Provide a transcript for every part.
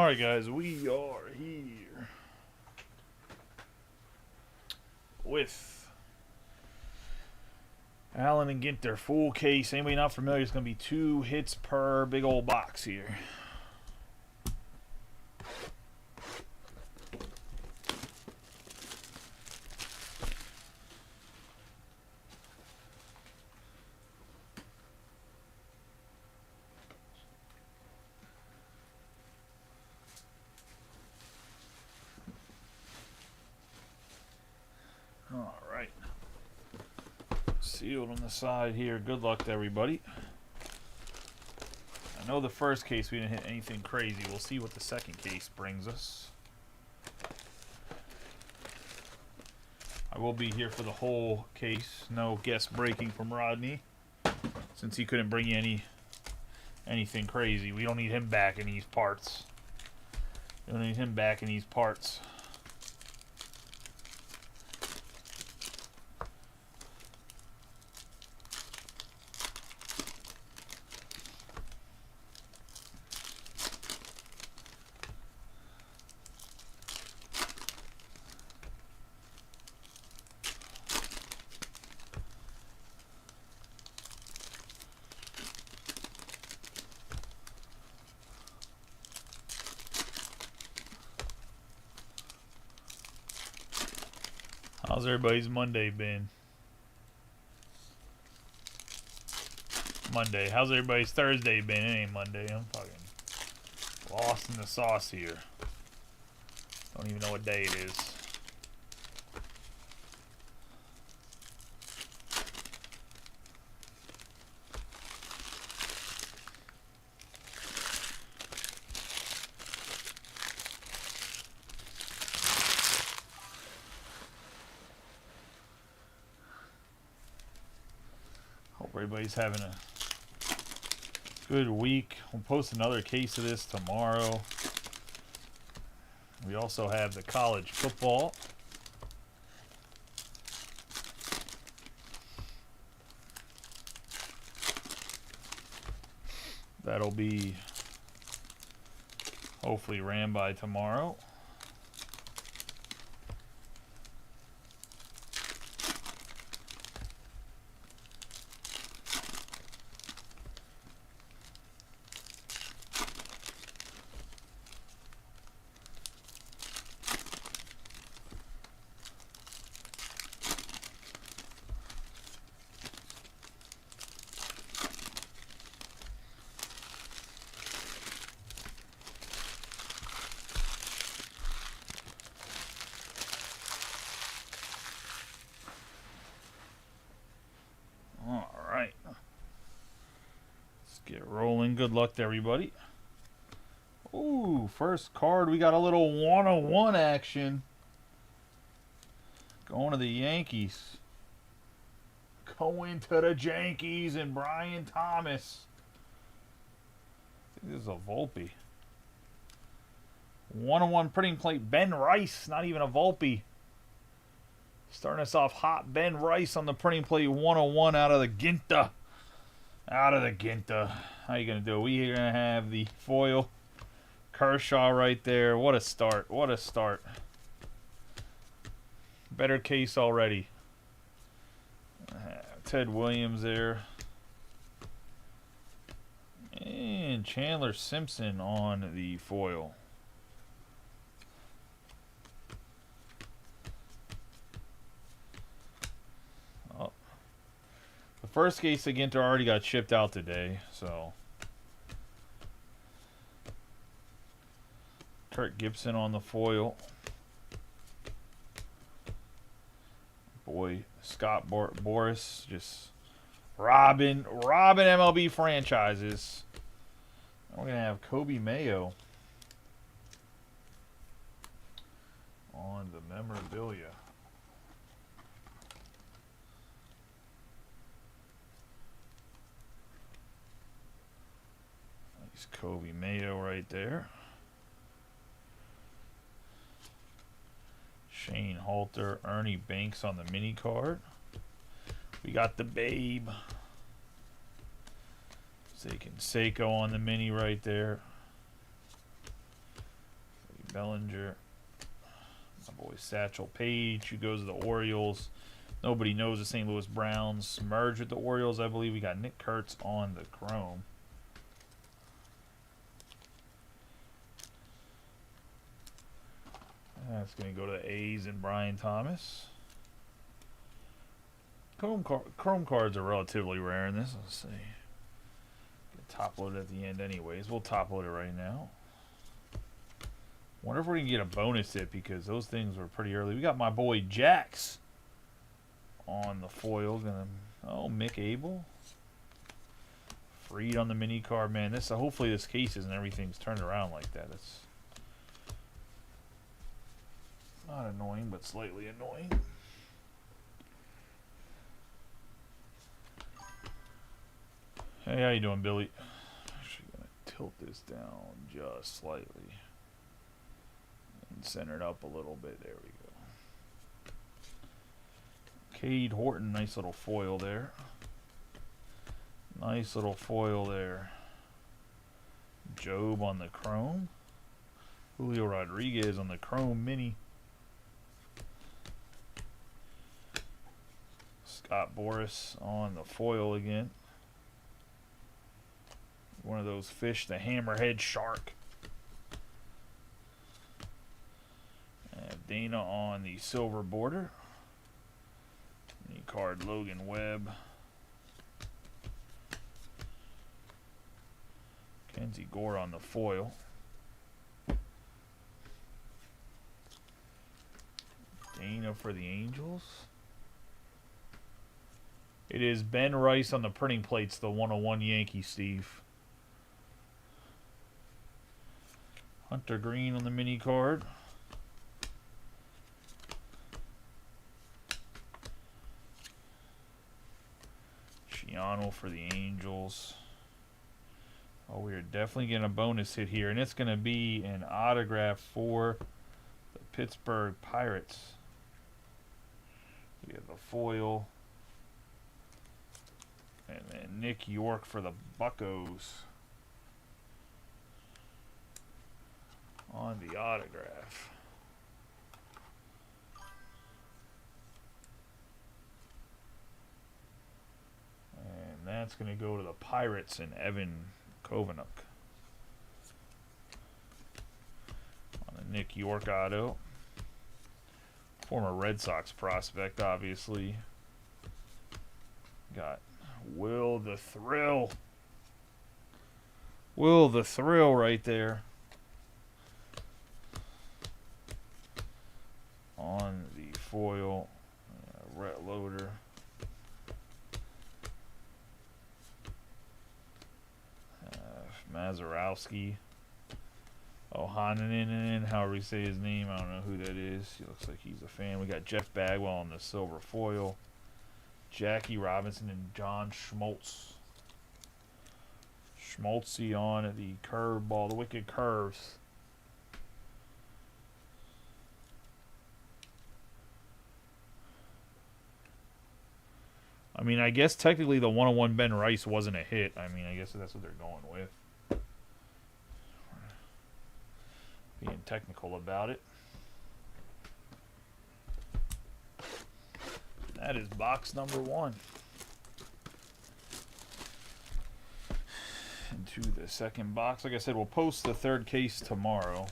Alright guys, we are here with Allen and Ginter, full case. Anybody not familiar, it's going to be 2 hits per big old box here. Alright. Sealed on the side here. Good luck to everybody. I know the first case we didn't hit anything crazy. We'll see what the second case brings us. I will be here for the whole case. No guest breaking from Rodney, since he couldn't bring you anything crazy. We don't need him back in these parts. We don't need him back in these parts. How's everybody's Monday been? Monday. How's everybody's Thursday been? It ain't Monday. I'm fucking lost in the sauce here. Don't even know what day it is. Hope everybody's having a good week. We'll post another case of this tomorrow. We also have the college football. That'll be hopefully ran by tomorrow. Alright. Let's get rolling. Good luck to everybody. Ooh, first card. We got a little 101 action. Going to the Yankees. Going to the Yankees and Brian Thomas. I think this is a Volpe. 101 printing plate. Ben Rice. Not even a Volpe. Starting us off hot. Ben Rice on the printing plate. 101 out of the Ginter. Out of the Ginter. How you going to do it? We're going to have the foil. Kershaw right there. What a start. What a start. Better case already. Ted Williams there. And Chandler Simpson on the foil. Oh. The first case of Ginter already got shipped out today, so. Kurt Gibson on the foil. Boy, Scott Boris just robbing MLB franchises. We're going to have Kobe Mayo on the memorabilia. Nice Kobe Mayo right there. Shane Halter, Ernie Banks on the mini card. We got the Babe. Seiko on the mini right there. Bellinger. My boy Satchel Paige, who goes to the Orioles. Nobody knows the St. Louis Browns merged with the Orioles. I believe we got Nick Kurtz on the chrome. That's going to go to the A's and Brian Thomas. Chrome cards are relatively rare in this. Let's see. Get top loaded at the end anyways. We'll top load it right now. Wonder if we can get a bonus hit because those things were pretty early. We got my boy Jax on the foil. Oh, Mick Abel. Freed on the mini card. Man, this hopefully this case isn't everything's turned around like that. It's not annoying, but slightly annoying. Hey, how you doing, Billy? Actually gonna tilt this down just slightly and center it up a little bit. There we go. Cade Horton, nice little foil there. Nice little foil there. Job on the chrome. Julio Rodriguez on the chrome mini. Scott Boras on the foil again. One of those fish, the hammerhead shark. Dana on the silver border. Mini card Logan Webb. Kenzie Gore on the foil. Dana for the Angels. It is Ben Rice on the printing plates, the 101 Yankee, Steve. Hunter Green on the mini card. Chiano for the Angels. Oh, we are definitely getting a bonus hit here, and it's going to be an autograph for the Pittsburgh Pirates. We have the foil. And then Nick York for the Buccos on the autograph. And that's going to go to the Pirates and Evan Kovanuk. On the Nick York auto. Former Red Sox prospect, obviously. Got Will the Thrill. Will the Thrill right there. On the foil. Rhett Loader. Mazurowski. Ohananen, however you say his name. I don't know who that is. He looks like he's a fan. We got Jeff Bagwell on the silver foil. Jackie Robinson and John Schmaltz. Schmaltzy on the curve ball, the wicked curves. I mean, I guess technically the 101 Ben Rice wasn't a hit. I mean, I guess that's what they're going with. Being technical about it. That is box number 1. Into the second box. Like I said, we'll post the third case tomorrow.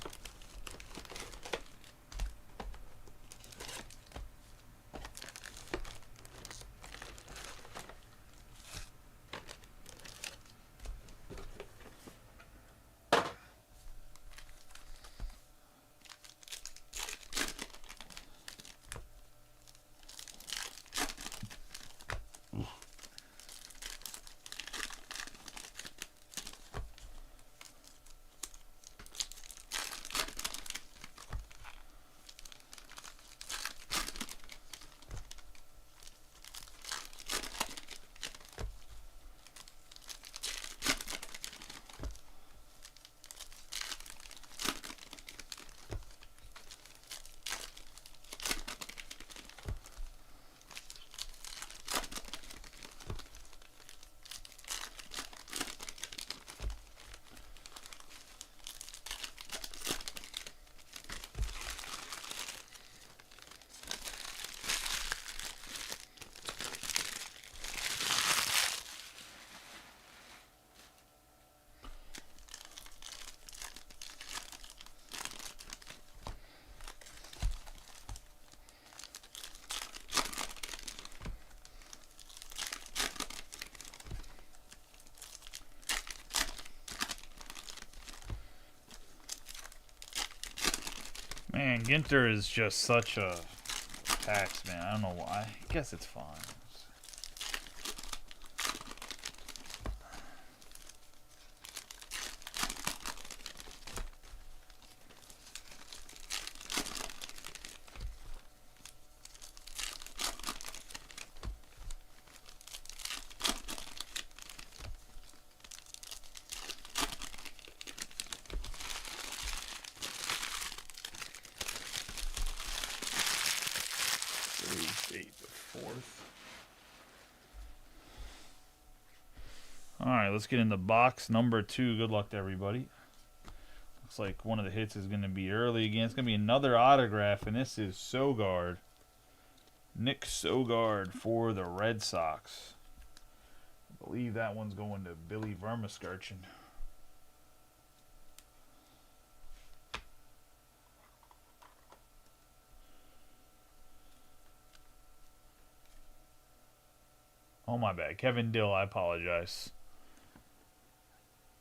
Man, Ginter is just such a tax, man. I don't know why. I guess it's fine. Date the 4th. Alright, let's get into box number 2. Good luck to everybody. Looks like one of the hits is going to be early again. It's going to be another autograph, and this is Sogard. Nick Sogard for the Red Sox. I believe that one's going to Billy Vermaskarchen. Oh, my bad. Kevin Dill, I apologize.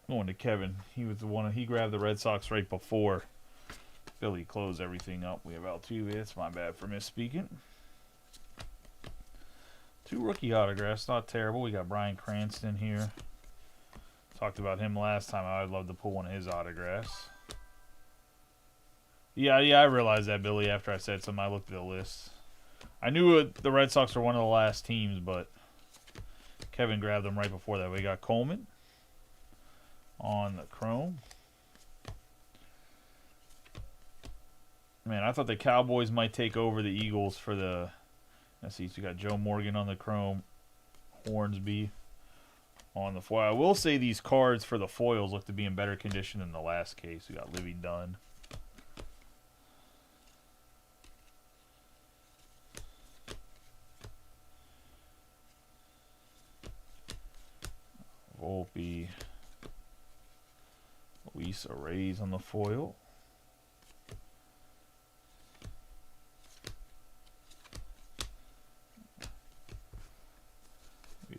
Going to Kevin. He was the one, he grabbed the Red Sox right before Billy closed everything up. We have Altuve. It's my bad for misspeaking. 2 rookie autographs. Not terrible. We got Bryan Cranston here. Talked about him last time. I'd love to pull one of his autographs. Yeah, I realized that, Billy, after I said something. I looked at the list. I knew the Red Sox were one of the last teams, but Kevin grabbed them right before that. We got Coleman on the chrome. Man, I thought the Cowboys might take over the Eagles for the... Let's see, so we got Joe Morgan on the chrome. Hornsby on the foil. I will say these cards for the foils look to be in better condition than the last case. We got Livy Dunn. Volpe. Luis Arrays on the foil.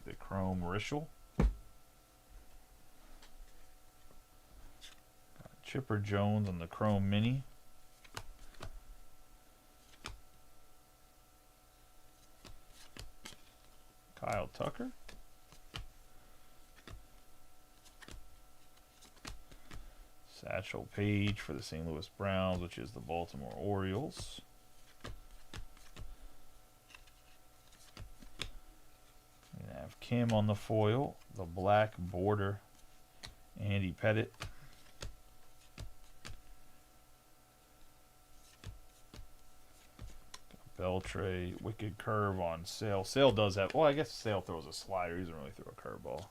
The chrome Rischel. Got Chipper Jones on the chrome mini. Kyle Tucker. Satchel Paige for the St. Louis Browns, which is the Baltimore Orioles. We have Kim on the foil, the black border, Andy Pettit. Beltre, Wicked Curve on Sale. Sale does have, well, I guess Sale throws a slider. He doesn't really throw a curveball.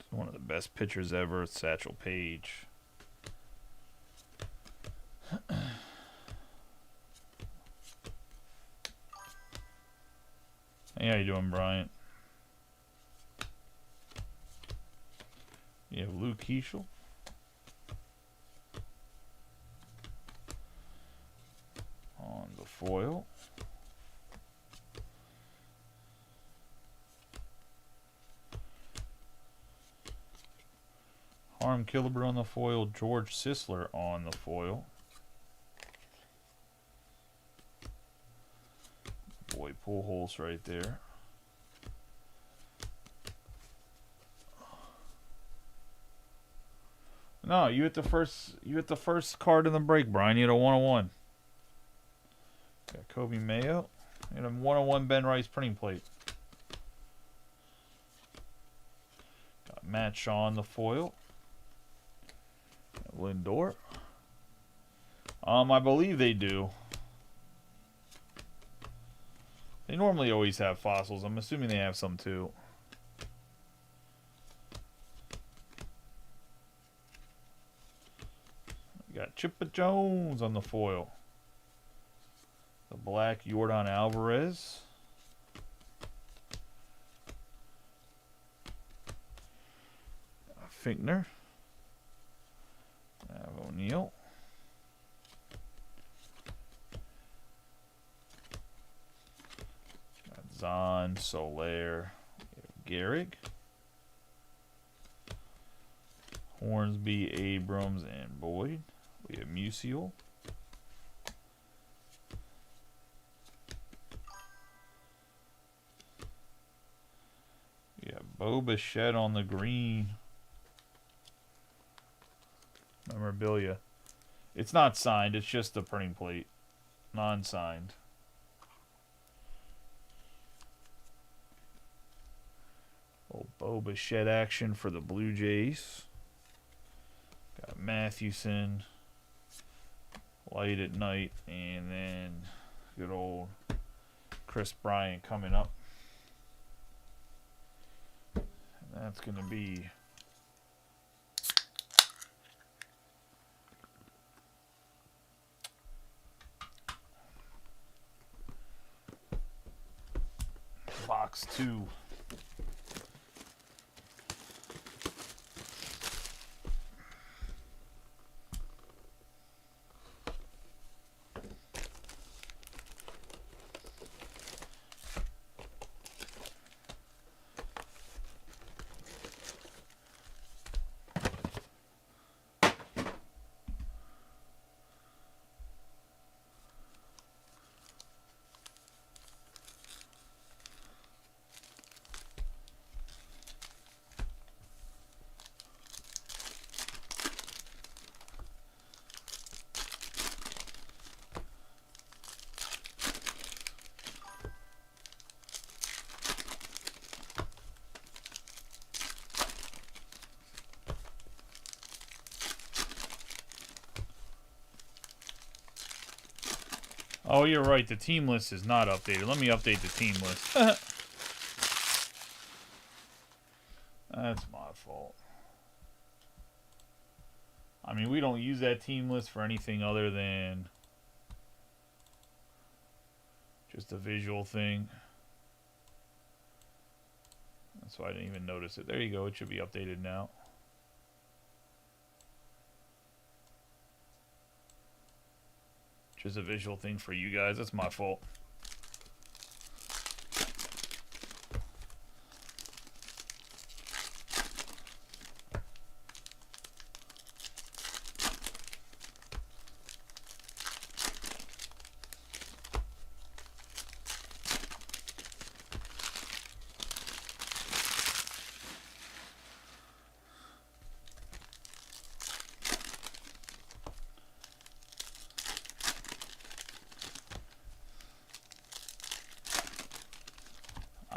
One of the best pitchers ever, Satchel Paige. Hey, how you doing, Bryant? You have Luke Keeschel. On the foil. Harm Killebrew on the foil. George Sisler on the foil. Boy, Pujols right there. No, you hit the first card in the break, Brian. You had a 101. Got Kobe Mayo. You had a 101 Ben Rice printing plate. Got Matt Shaw on the foil. Lindor. I believe they do. They normally always have fossils. I'm assuming they have some too. We got Chipper Jones on the foil. The black Yordan Alvarez. Finkner. O'Neal. Zahn, Soler, Gehrig, Hornsby, Abrams, and Boyd. We have Musial. We have Bo Bichette on the green. Memorabilia. It's not signed, it's just the printing plate. Non-signed. Old Bo Bichette action for the Blue Jays. Got Mathewson, Light at Night, and then good old Chris Bryant coming up. And that's going to be box 2. Oh, you're right. The team list is not updated. Let me update the team list. That's my fault. I mean, we don't use that team list for anything other than just a visual thing. That's why I didn't even notice it. There you go. It should be updated now. Just a visual thing for you guys. That's my fault.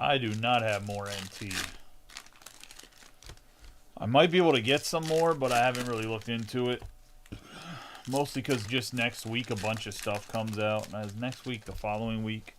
I do not have more NT. I might be able to get some more, but I haven't really looked into it. Mostly because just next week a bunch of stuff comes out. And as next week, the following week.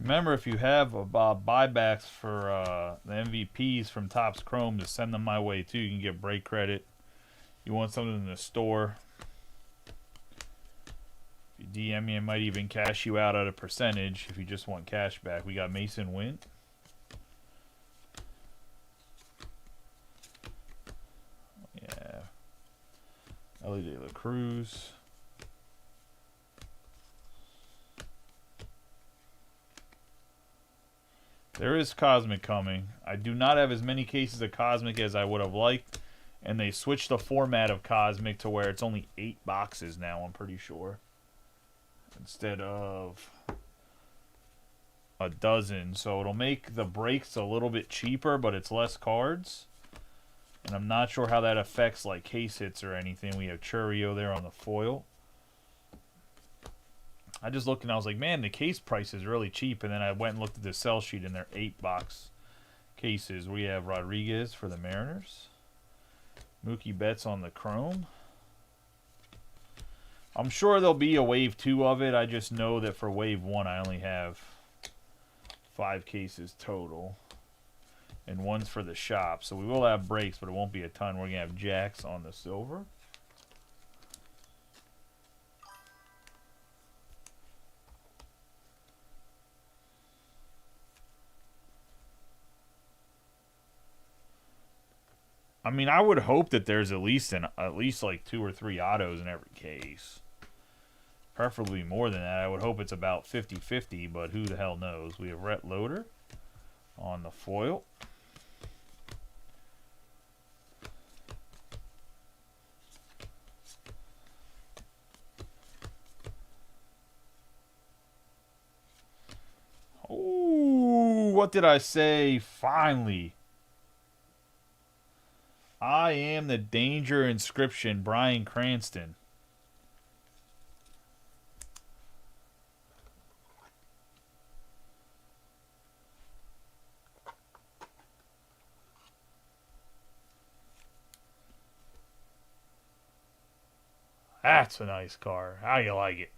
Remember, if you have buybacks for the MVPs from Topps Chrome, to send them my way too. You can get break credit. You want something in the store, if you DM me, I might even cash you out at a percentage if you just want cash back. We got Mason Wint. Yeah. Ellie De La Cruz. There is Cosmic coming. I do not have as many cases of Cosmic as I would have liked. And they switched the format of Cosmic to where it's only 8 boxes now, I'm pretty sure. Instead of a dozen. So it'll make the breaks a little bit cheaper, but it's less cards. And I'm not sure how that affects like case hits or anything. We have Churio there on the foil. I just looked and I was like, man, the case price is really cheap. And then I went and looked at the sell sheet and they're 8 box cases. We have Rodriguez for the Mariners. Mookie Betts on the chrome. I'm sure there'll be a wave 2 of it. I just know that for wave 1 I only have 5 cases total. And one's for the shop. So we will have breaks, but it won't be a ton. We're going to have jacks on the silver. I mean, I would hope that there's at least like 2 or 3 autos in every case. Preferably more than that. I would hope it's about 50-50, but who the hell knows? We have Rhett Loader on the foil. Ooh, what did I say? Finally. I am the danger inscription, Bryan Cranston. That's a nice car. How you like it?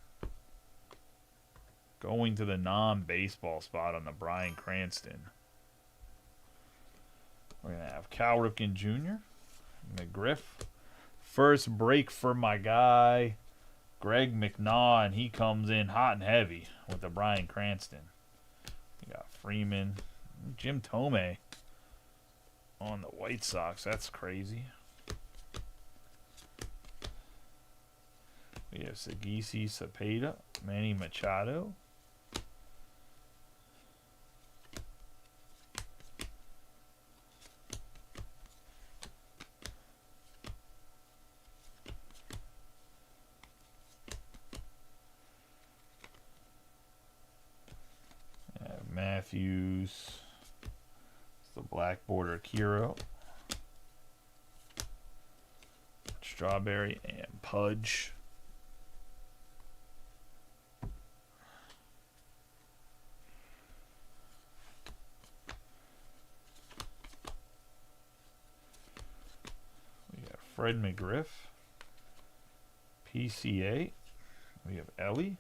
Going to the non-baseball spot on the Bryan Cranston. We're going to have Cal Ripken Jr., McGriff. First break for my guy, Greg McNaugh, and he comes in hot and heavy with the Bryan Cranston. We got Freeman. Jim Thome on the White Sox. That's crazy. We have Sagisi Cepeda, Manny Machado. Matthews. It's the black border Kiro. Strawberry and Pudge. We have Fred McGriff. PCA. We have Ellie.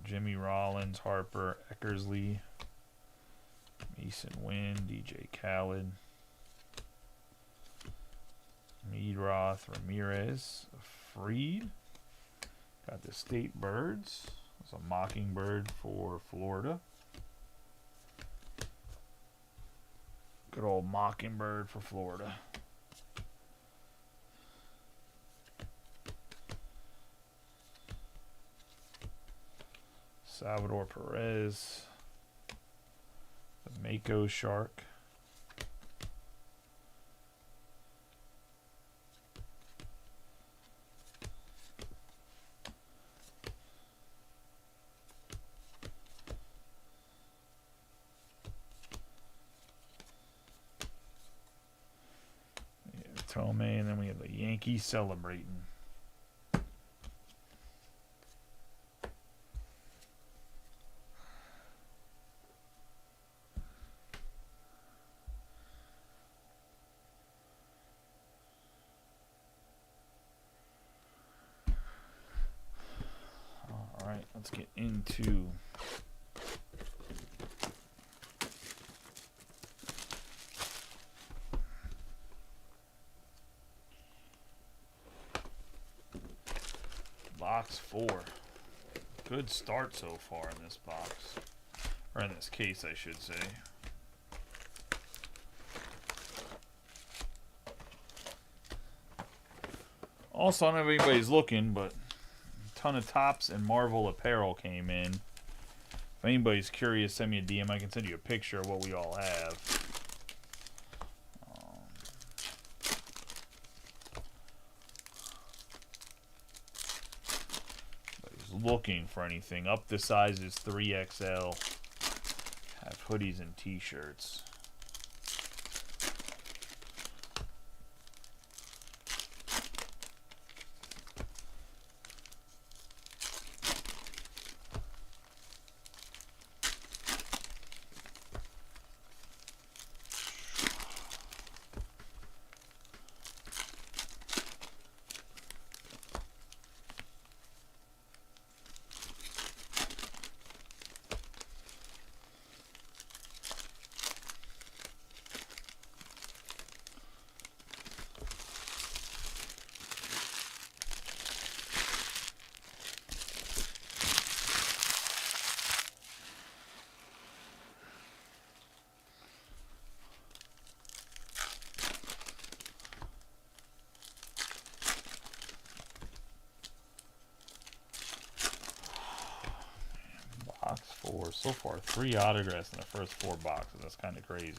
Jimmy Rollins, Harper, Eckersley, Mason Wynn, DJ Khaled, Meadroth, Ramirez, Freed. Got the State Birds. It's a Mockingbird for Florida. Good old Mockingbird for Florida. Salvador Perez, the Mako Shark, we have Thome, and then we have the Yankees celebrating. Let's get into box 4. Good start so far in this box, or in this case, I should say. Also, I don't know if anybody's looking, but ton of Tops and Marvel apparel came in. If anybody's curious, send me a DM. I can send you a picture of what we all have. Nobody's looking for anything. Up the size is 3XL. Have hoodies and t-shirts. 4. So far, 3 autographs in the first 4 boxes. That's kind of crazy.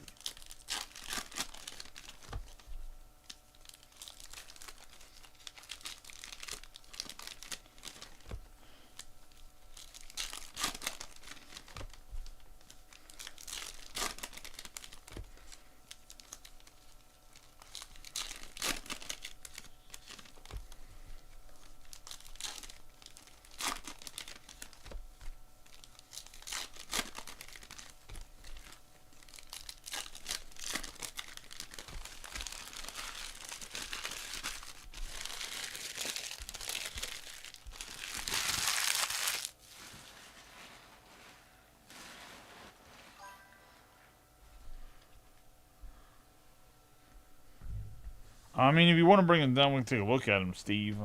I mean, if you want to bring him down, we can take a look at him, Steve.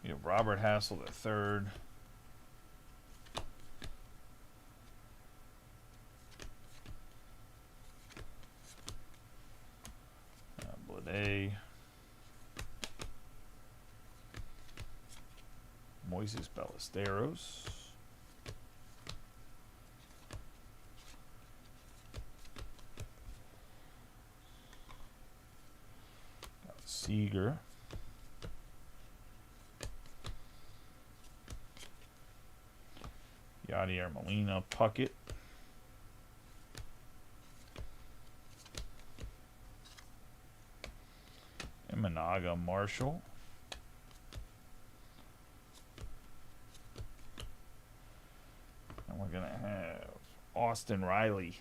You have Robert Hassel the third. Blade. Moises Ballesteros. Seager. Yadier Molina, Puckett. Imanaga, Marshall. And we're going to have Austin Riley.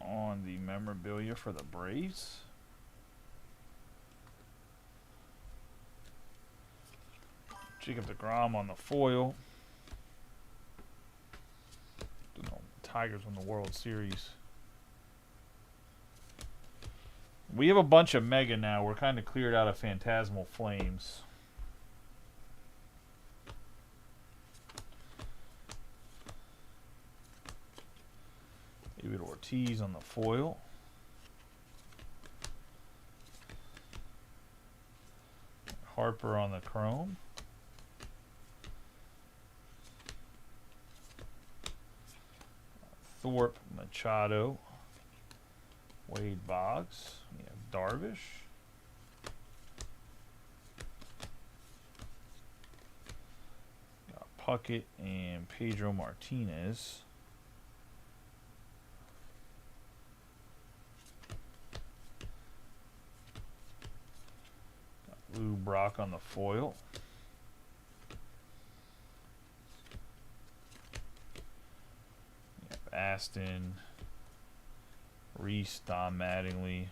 On the memorabilia for the Braves. Jacob deGrom on the foil. Don't know, Tigers won the World Series. We have a bunch of Mega now. We're kind of cleared out of Phantasmal Flames. David Ortiz on the foil. Harper on the chrome. Thorpe, Machado. Wade Boggs. We have Darvish. Got Puckett and Pedro Martinez. Lou Brock on the foil. Aston, Reese, Don Mattingly.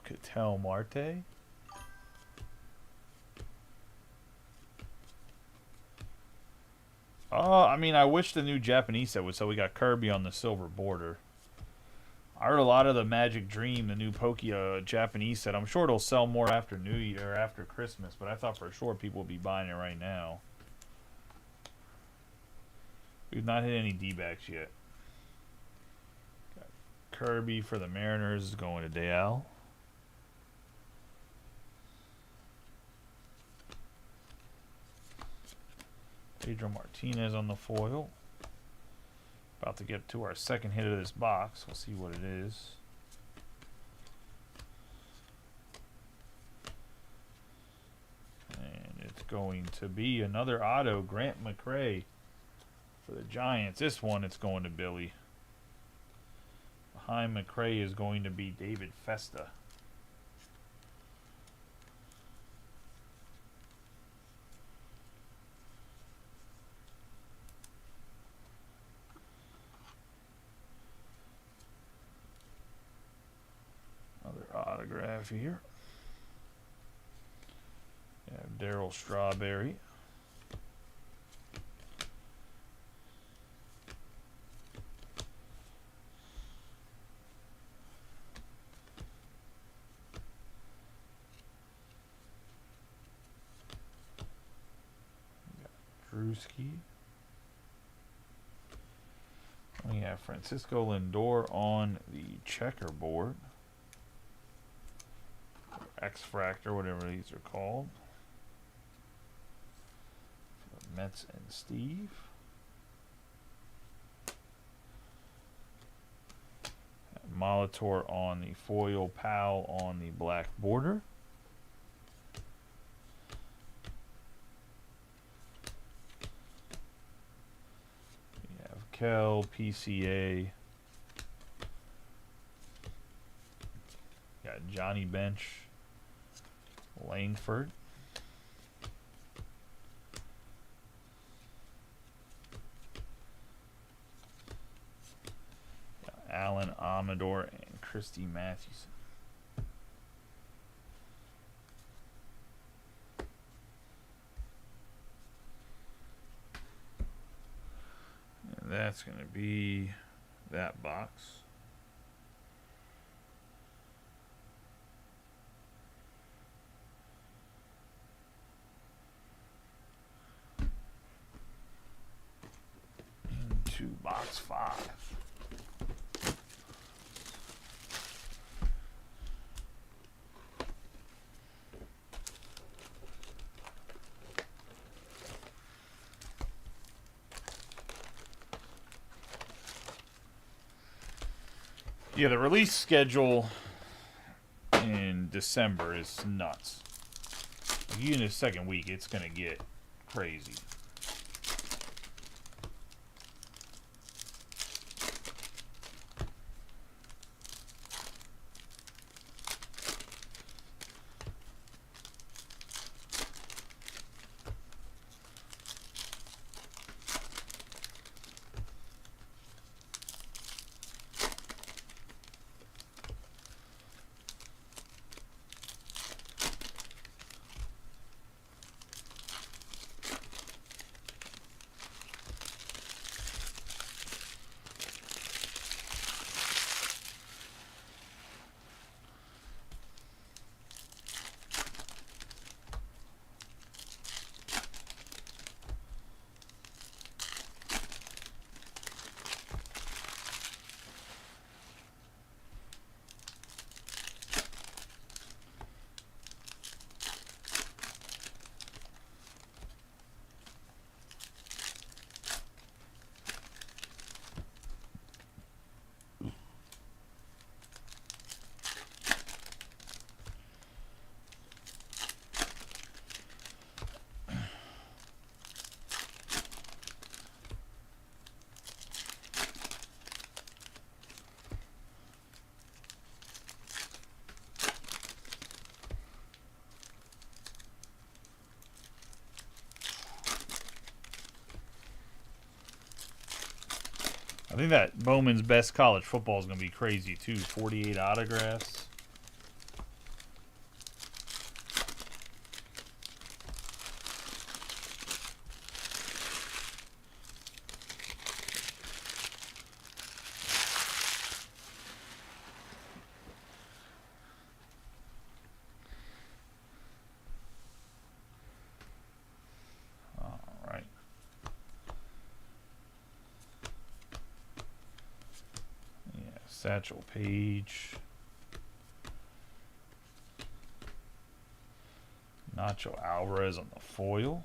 Ketel Marte. I mean, I wish the new Japanese set would, so we got Kirby on the silver border. I heard a lot of the Magic Dream, the new Pokia Japanese set. I'm sure it'll sell more after New Year, or after Christmas, but I thought for sure people would be buying it right now. We've not hit any D-backs yet. Got Kirby for the Mariners is going to Dale. Pedro Martinez on the foil. About to get to our second hit of this box. We'll see what it is. And it's going to be another auto, Grant McRae for the Giants. This one, it's going to Billy. Behind McRae is going to be David Festa. Autograph here. You have Darryl Strawberry. Brewski. We have Francisco Lindor on the checkerboard. X-Fractor, whatever these are called. For Mets and Steve. Molitor on the foil, Powell on the black border. We have Kel, PCA. Got Johnny Bench, Langford. Got Alan Amador and Christy Mathewson. And that's going to be that box. Into box 5. Yeah, the release schedule in December is nuts. Like, in the second week, it's going to get crazy. I think that Bowman's Best College Football is going to be crazy, too. 48 autographs. Satchel Paige. Nacho Alvarez on the foil.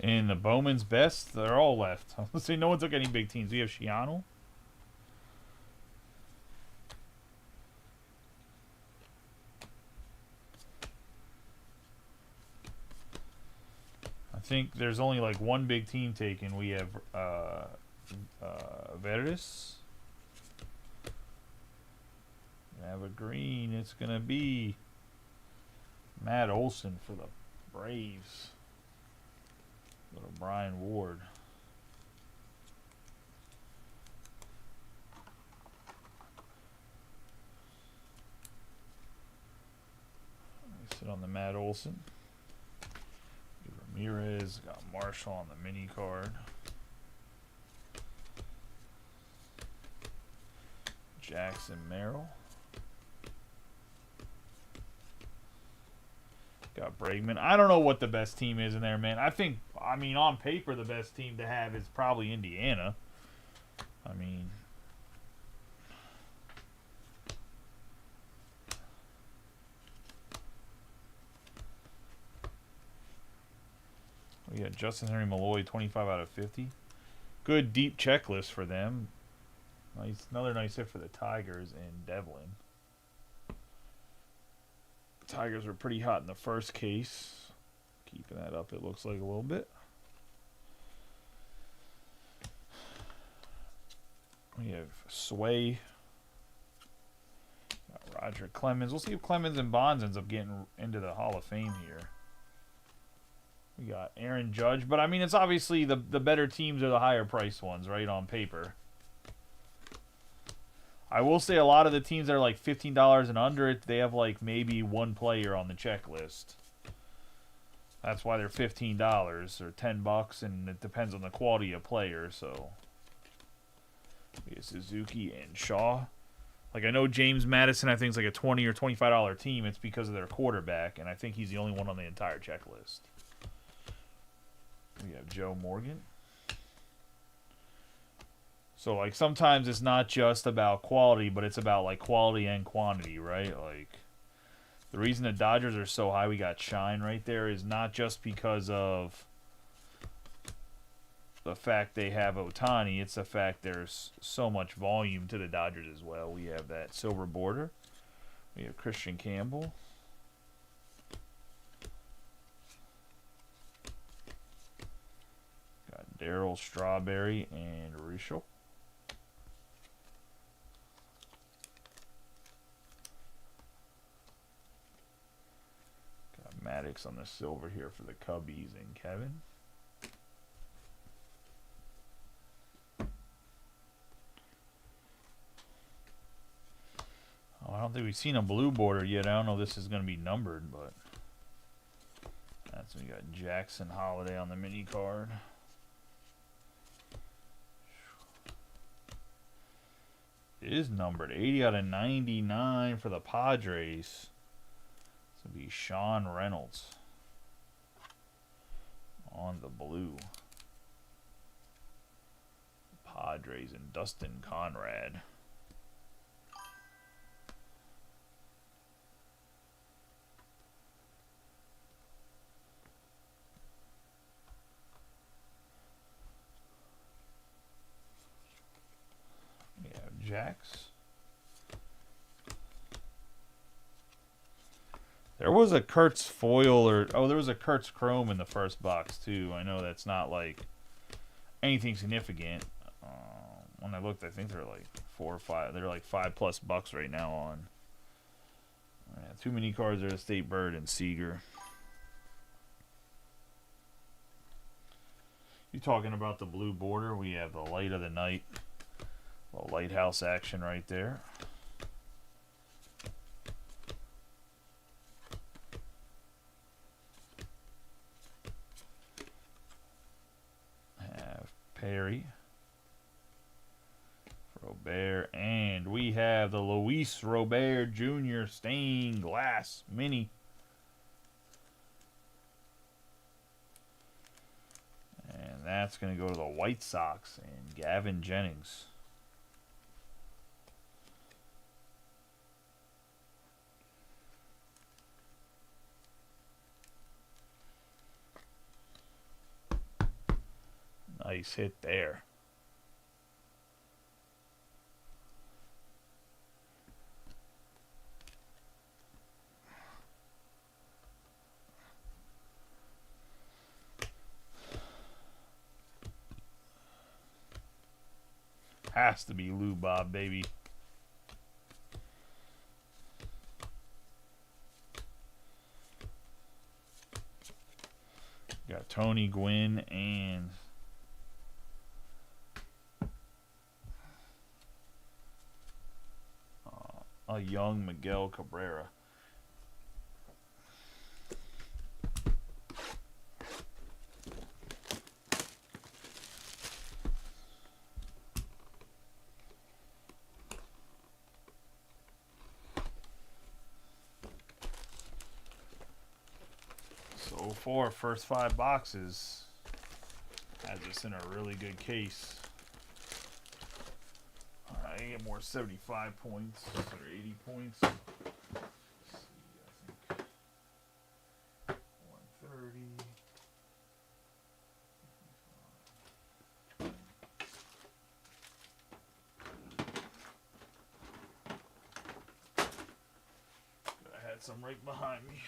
And the Bowman's Best, they're all left. Let's see, no one took any big teams. We have Shiano. I think there's only like one big team taken. We have Veris. We have a green. It's going to be Matt Olson for the Braves. Little Brian Ward. Sit on the Matt Olson. Ramirez, got Marshall on the mini card. Jackson Merrill. Got Bregman. I don't know what the best team is in there, man. I mean, on paper, the best team to have is probably Indiana. I mean, we got Justin Henry Malloy, 25 out of 50. Good deep checklist for them. Nice, another nice hit for the Tigers and Devlin. Tigers were pretty hot in the first case. Keeping that up, it looks like a little bit. We have Sway. Got Roger Clemens. We'll see if Clemens and Bonds ends up getting into the Hall of Fame here. We got Aaron Judge. But, I mean, it's obviously the better teams are the higher priced ones, right, on paper. I will say a lot of the teams that are like $15 and under it, they have like maybe one player on the checklist. That's why they're $15 or $10, and it depends on the quality of player. So we have Suzuki and Shaw. Like, I know James Madison, I think, is like a $20 or $25 team. It's because of their quarterback, and I think he's the only one on the entire checklist. We have Joe Morgan. So, like, sometimes it's not just about quality, but it's about, like, quality and quantity, right? Like, the reason the Dodgers are so high, we got Shine right there, is not just because of the fact they have Ohtani. It's the fact there's so much volume to the Dodgers as well. We have that silver border. We have Christian Campbell. Got Darryl Strawberry and Rishel. Maddox on the silver here for the Cubbies and Kevin. Oh, I don't think we've seen a blue border yet. I don't know if this is going to be numbered, but that's when we got Jackson Holiday on the mini card. It is numbered. 80 out of 99 for the Padres. Would be Sean Reynolds on the blue. Padres and Dustin Conrad. We have Jax. There was a Kurtz foil there was a Kurtz chrome in the first box too. I know that's not like anything significant. When I looked, I think they're like 4 or 5. They're like $5+ right now on. Yeah, too many cards are the State Bird and Seager. You talking about the blue border? We have the Light of the Night, little lighthouse action right there. Perry, Robert, and we have the Luis Robert Jr. stained glass mini. And that's going to go to the White Sox and Gavin Jennings. Nice hit there. Has to be Lou Bob, baby. Got Tony Gwynn and a young Miguel Cabrera. So far, first 5 boxes has us in a really good case. Alright, I get more 75 points or 80 points. Let's see, I think 130. I had some right behind me.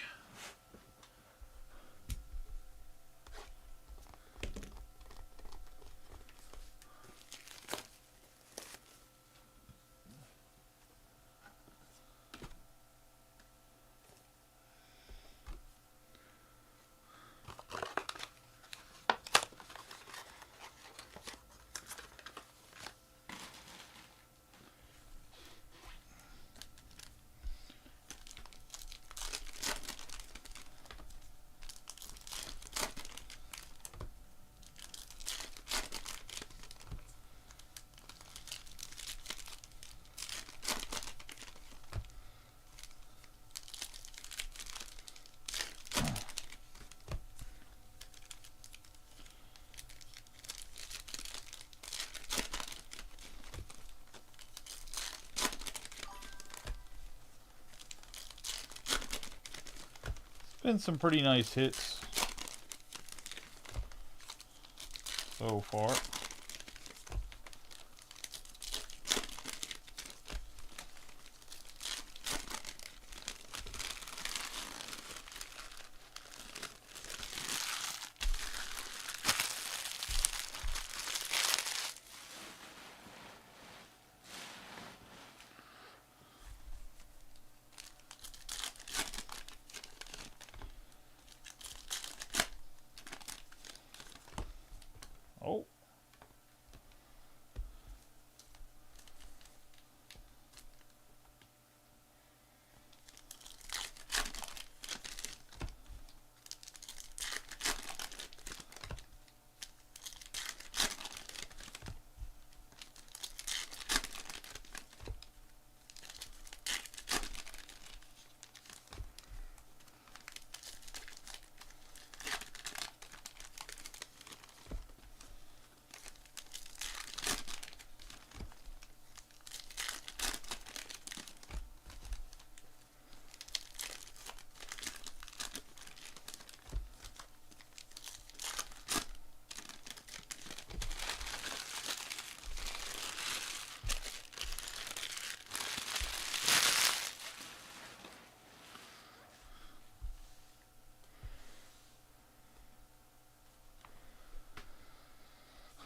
Been some pretty nice hits so far. Oh.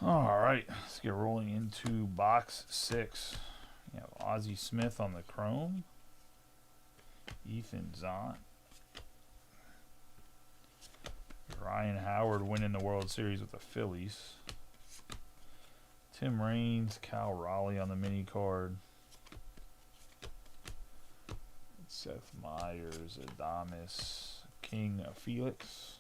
Alright, let's get rolling into box 6. We have Ozzie Smith on the chrome. Ethan Zont. Ryan Howard winning the World Series with the Phillies. Tim Raines, Cal Raleigh on the mini card. Seth Meyers, Adames, King Felix.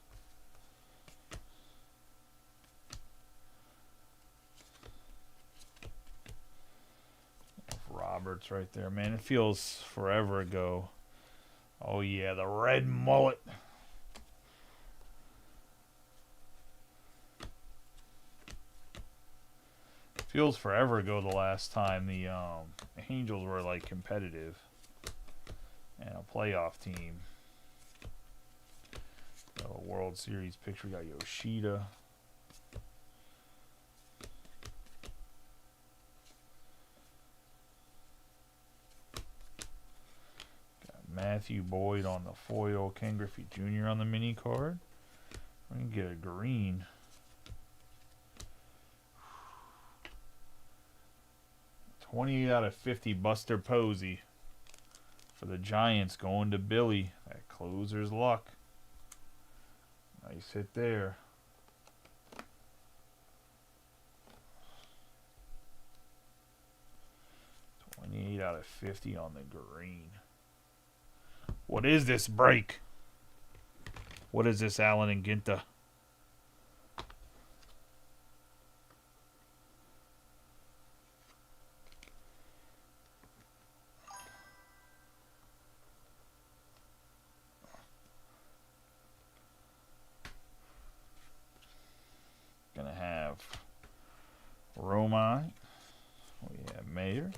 Roberts right there, man. It feels forever ago. Oh yeah, the red mullet. Feels forever ago the last time the Angels were like competitive and a playoff team. Got a World Series picture. We got Yoshida. Matthew Boyd on the foil, Ken Griffey Jr. on the mini card. We're going to get a green. $28 out of 50, Buster Posey. For the Giants, going to Billy. That closer's luck. Nice hit there. $28 out of 50 on the green. What is this break? What is this, Allen and Ginter? Romine. We have Mayer.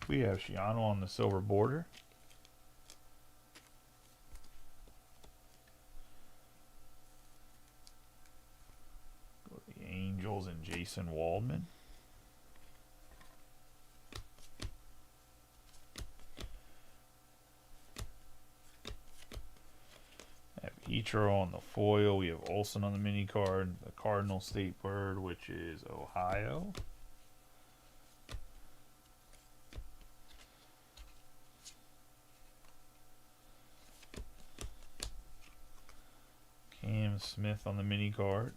We have Shiano on the silver border. Go to the Angels and Jason Waldman. Have Ichiro on the foil. We have Olsen on the mini card. The Cardinal State Bird, which is Ohio. Cam Smith on the mini card.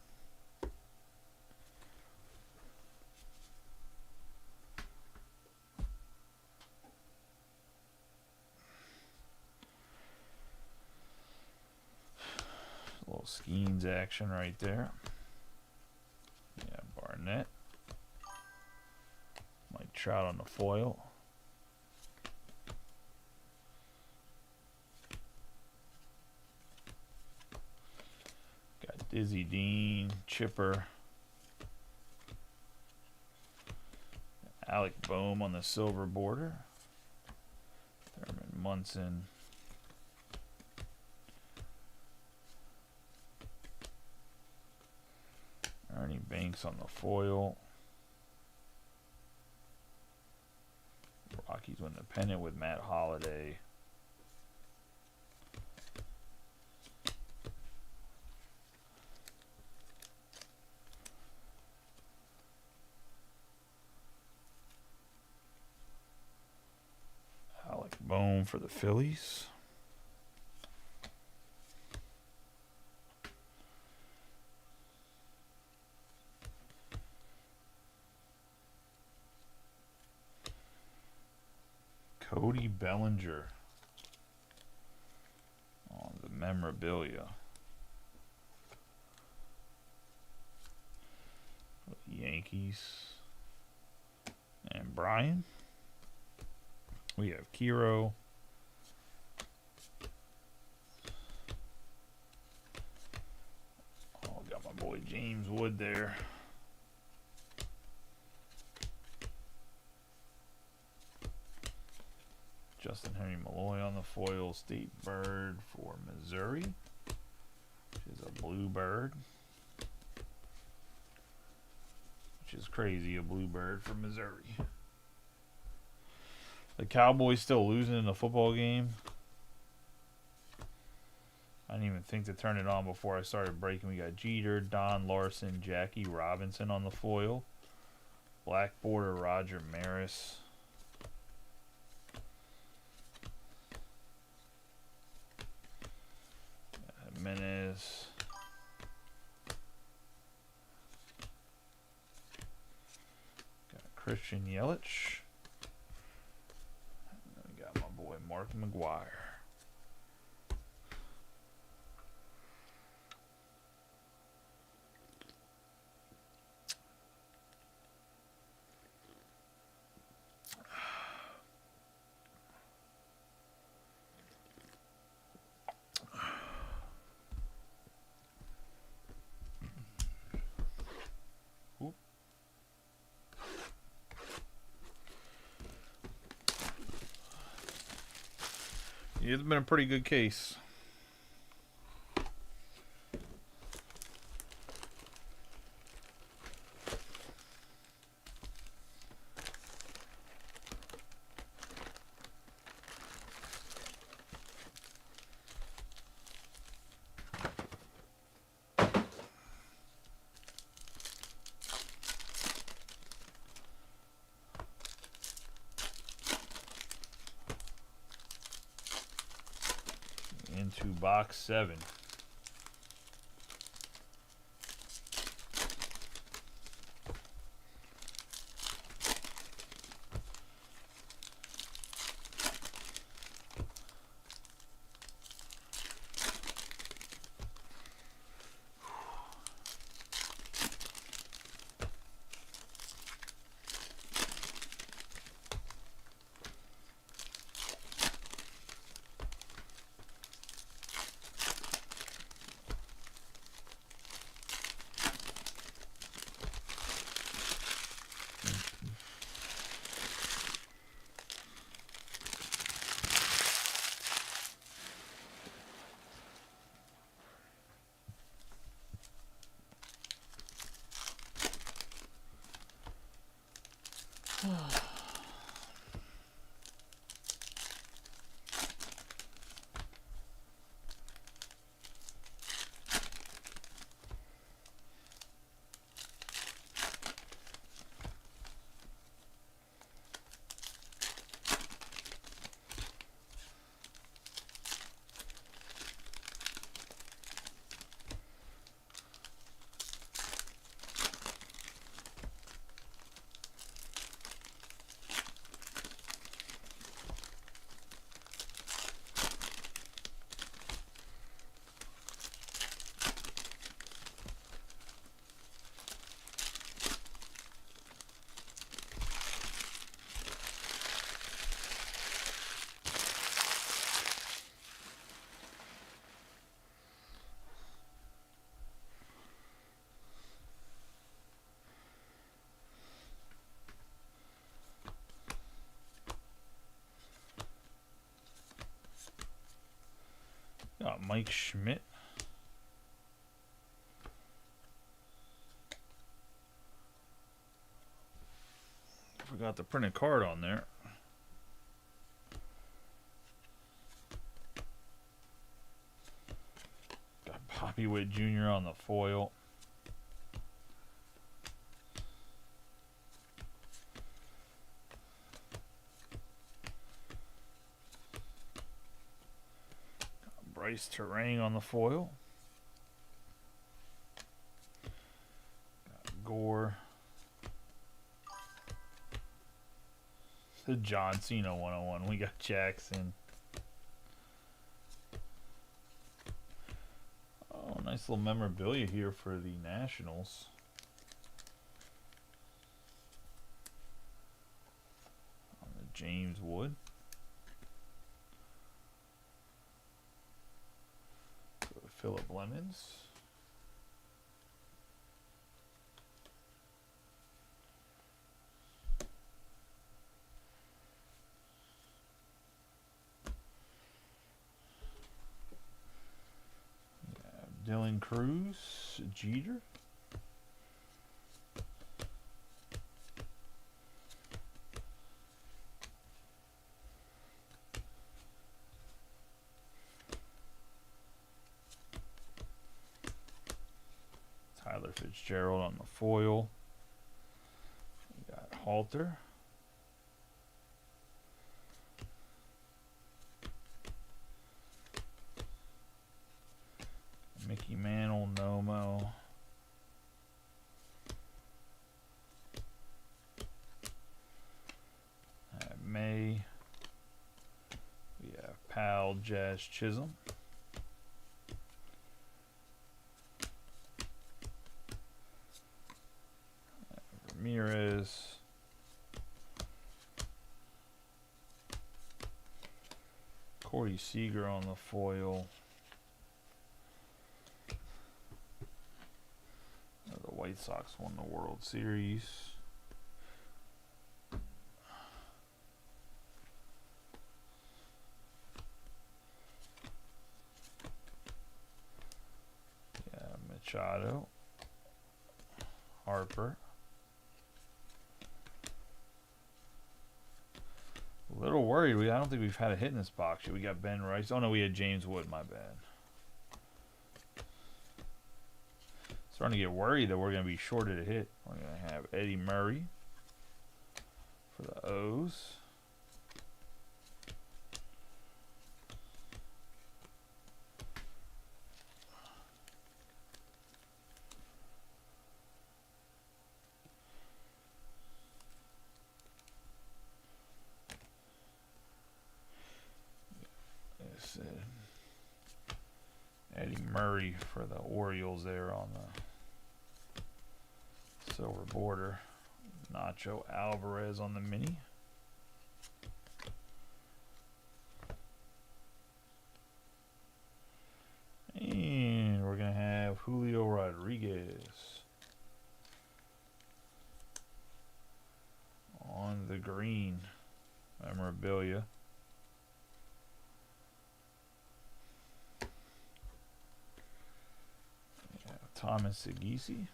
A little Skeens action right there. Yeah, Barnett. Mike Trout on the foil. Dizzy Dean, Chipper, Alec Boehm on the silver border, Thurman Munson, Ernie Banks on the foil, Rockies win the pennant with Matt Holliday. Boom for the Phillies. Cody Bellinger on the memorabilia. Yankees. And Brian. We have Kiro. Oh, got my boy James Wood there. Justin Henry Malloy on the foil. State Bird for Missouri, which is a blue bird. Which is crazy, a blue bird from Missouri. The Cowboys still losing in the football game. I didn't even think to turn it on before I started breaking. We got Jeter, Don Larson, Jackie Robinson on the foil. Black border, Roger Maris. Jimenez. Got Christian Yelich. Mark McGuire. It's been a pretty good case. Into box 7. Got Mike Schmidt. Forgot to print a card on there. Got Bobby Witt Jr. on the foil. Got Bryce Terang on the foil. Got Gore. The John Cena 101. We got Jackson. Oh, nice little memorabilia here for the Nationals. On the James Wood. Go to Phillip Lemons. Dylan Cruz, Jeter. Tyler Fitzgerald on the foil. We got Halter. Mickey Mantle, Nomo. May. We have Powell, Jazz Chisholm. Ramirez. Corey Seager on the foil. The White Sox won the World Series. Yeah, Machado. Harper. A little worried. I don't think we've had a hit in this box yet. We got Ben Rice. Oh no, we had James Wood. My bad. Starting to get worried that we're going to be shorted a hit. We're going to have Eddie Murray for the O's. Eddie Murray for the Orioles there on the silver border. Nacho Alvarez on the mini. And we're going to have Julio Rodriguez on the green memorabilia. Thomas Segisi.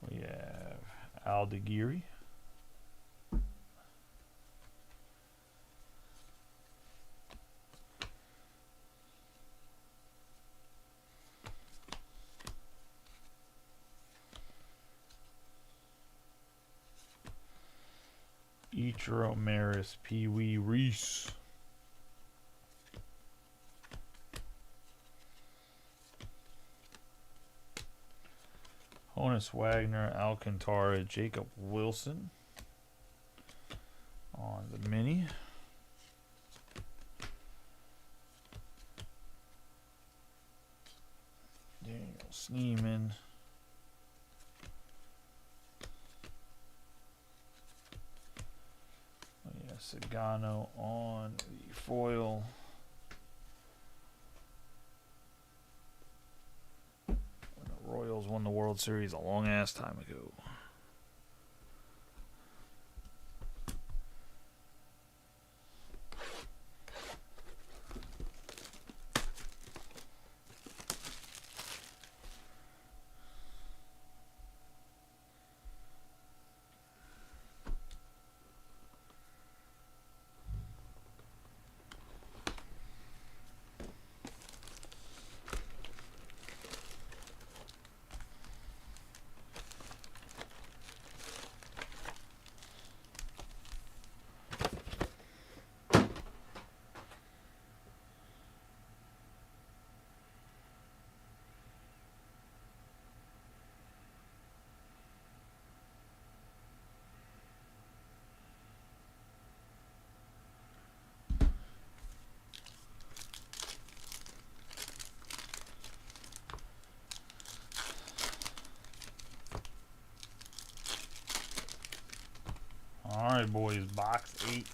We have Aldeguiri. Ichiro Maris, Pee Wee Reese. Honus Wagner, Alcantara, Jacob Wilson on the mini. Daniel Sneeman. Sagano on the foil. won the World Series a long ass time ago. All right, boys, box 8.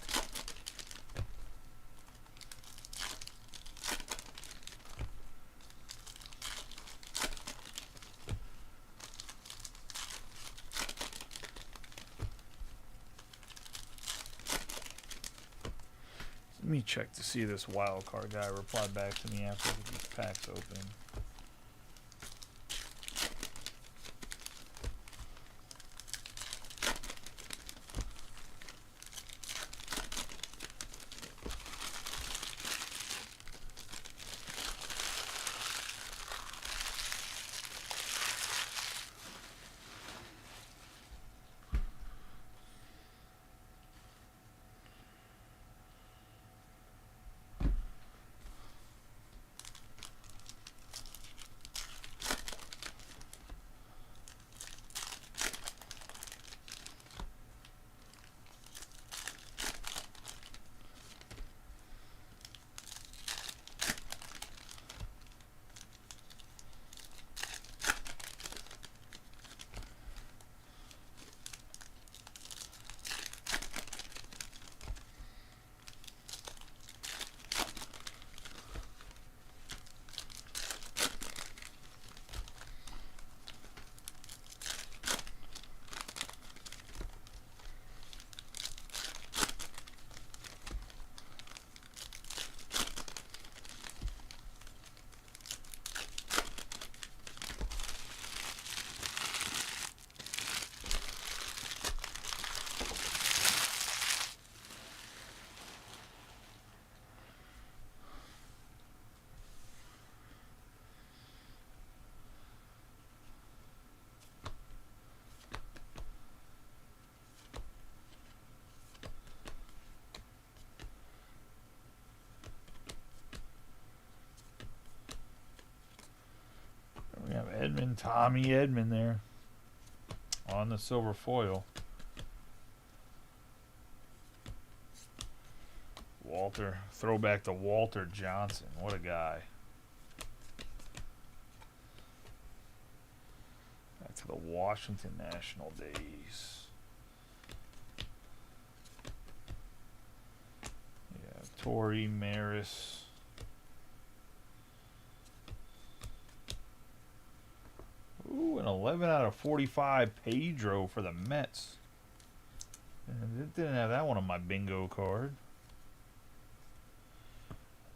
Let me check to see this wild card guy reply back to me after these packs open. We have Tommy Edman there on the silver foil. Walter, throwback to Walter Johnson. What a guy. Back to the Washington National days. Yeah, Torrey, Maris. Ooh, an 11 out of 45 Pedro for the Mets. And it didn't have that one on my bingo card.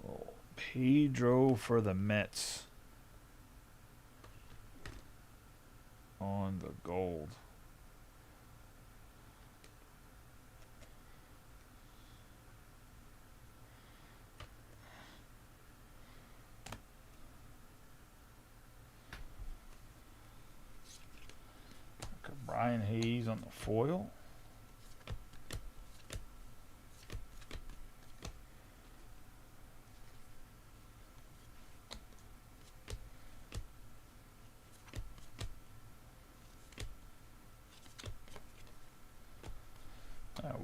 Oh, Pedro for the Mets. On the gold. Brian Hayes on the foil.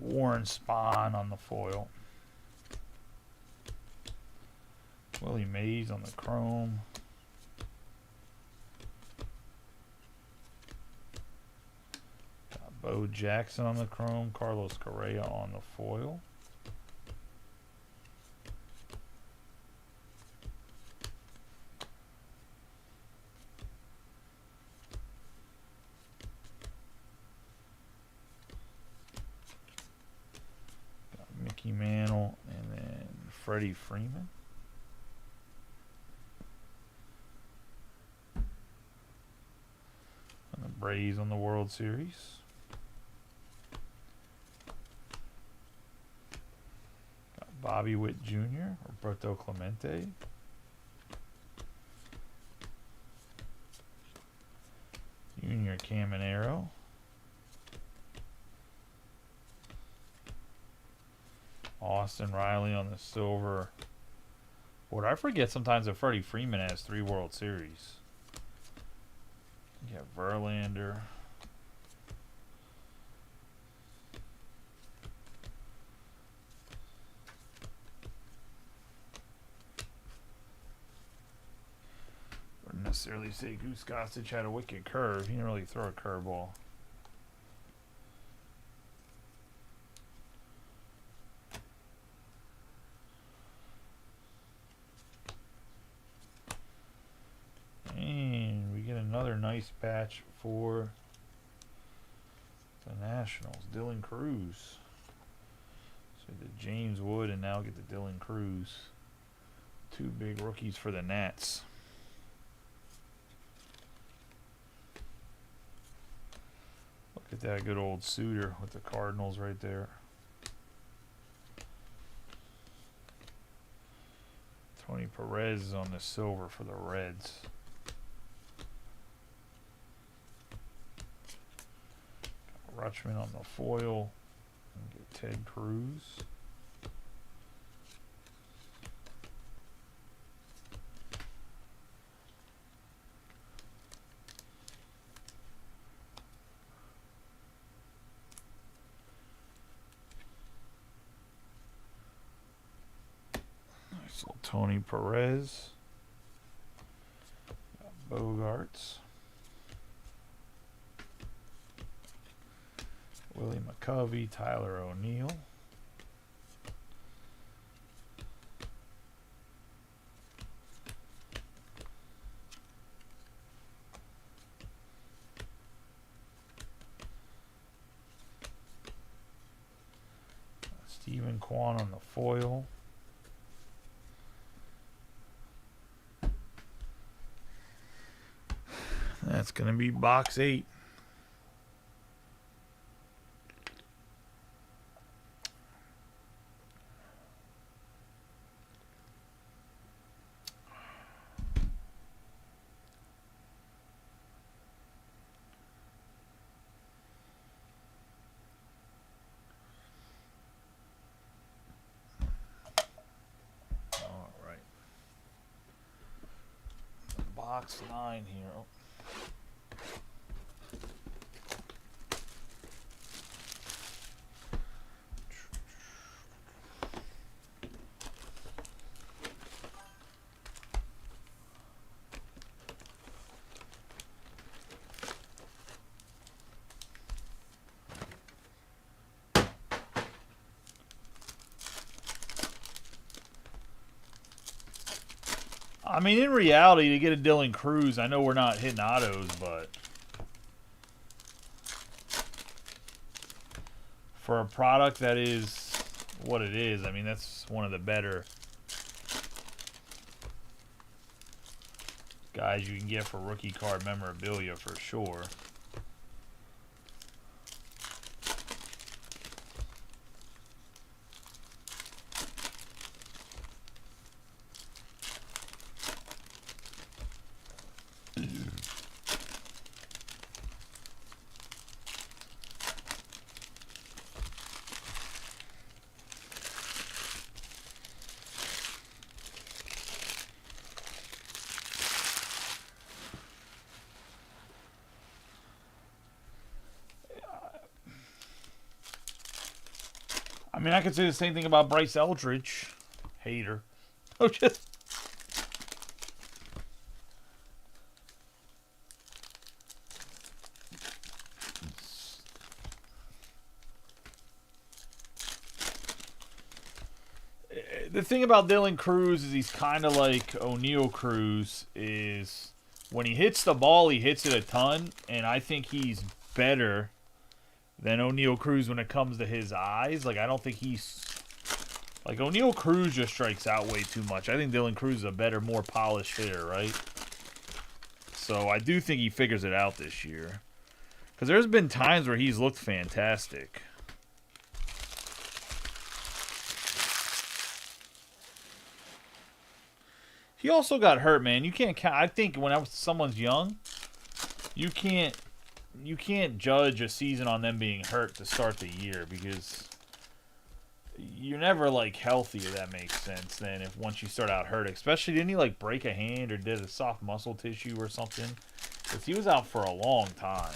Warren Spahn on the foil. Willie Mays on the chrome. Bo Jackson on the chrome. Carlos Correa on the foil. Freddie Freeman. And the Braves on the World Series. Got Bobby Witt Jr., Roberto Clemente. Junior Caminero. Austin Riley on the silver. What I forget sometimes that Freddie Freeman has 3 World Series. You have Verlander. Wouldn't necessarily say Goose Gossage had a wicked curve. He didn't really throw a curveball. And we get another nice patch for the Nationals. Dylan Cruz. So the James Wood and now get the Dylan Cruz. 2 big rookies for the Nats. Look at that good old Suter with the Cardinals right there. Tony Perez is on the silver for the Reds. Rutschman on the foil. And get Ted Cruz. Nice little Tony Perez. Got Bogarts. Willie McCovey, Tyler O'Neill. Stephen Kwan on the foil. That's going to be box 8. Box 9 here. I mean, in reality, to get a Dylan Cruz, I know we're not hitting autos, but for a product that is what it is, I mean, that's one of the better guys you can get for rookie card memorabilia for sure. I mean, I could say the same thing about Bryce Eldridge. Hater. Oh, just. The thing about Dylan Cruz is he's kind of like O'Neill Cruz. Is when he hits the ball, he hits it a ton, and I think he's better than O'Neill Cruz when it comes to his eyes. Like, I don't think he's Like, O'Neal Cruz just strikes out way too much. I think Dylan Cruz is a better, more polished hitter, right? So I do think he figures it out this year. Because there's been times where he's looked fantastic. He also got hurt, man. You can't count. I think when someone's young, you can't judge a season on them being hurt to start the year, because you're never like healthy, if that makes sense. Then if once you start out hurt, especially, didn't he like break a hand or did a soft muscle tissue or something? Because he was out for a long time.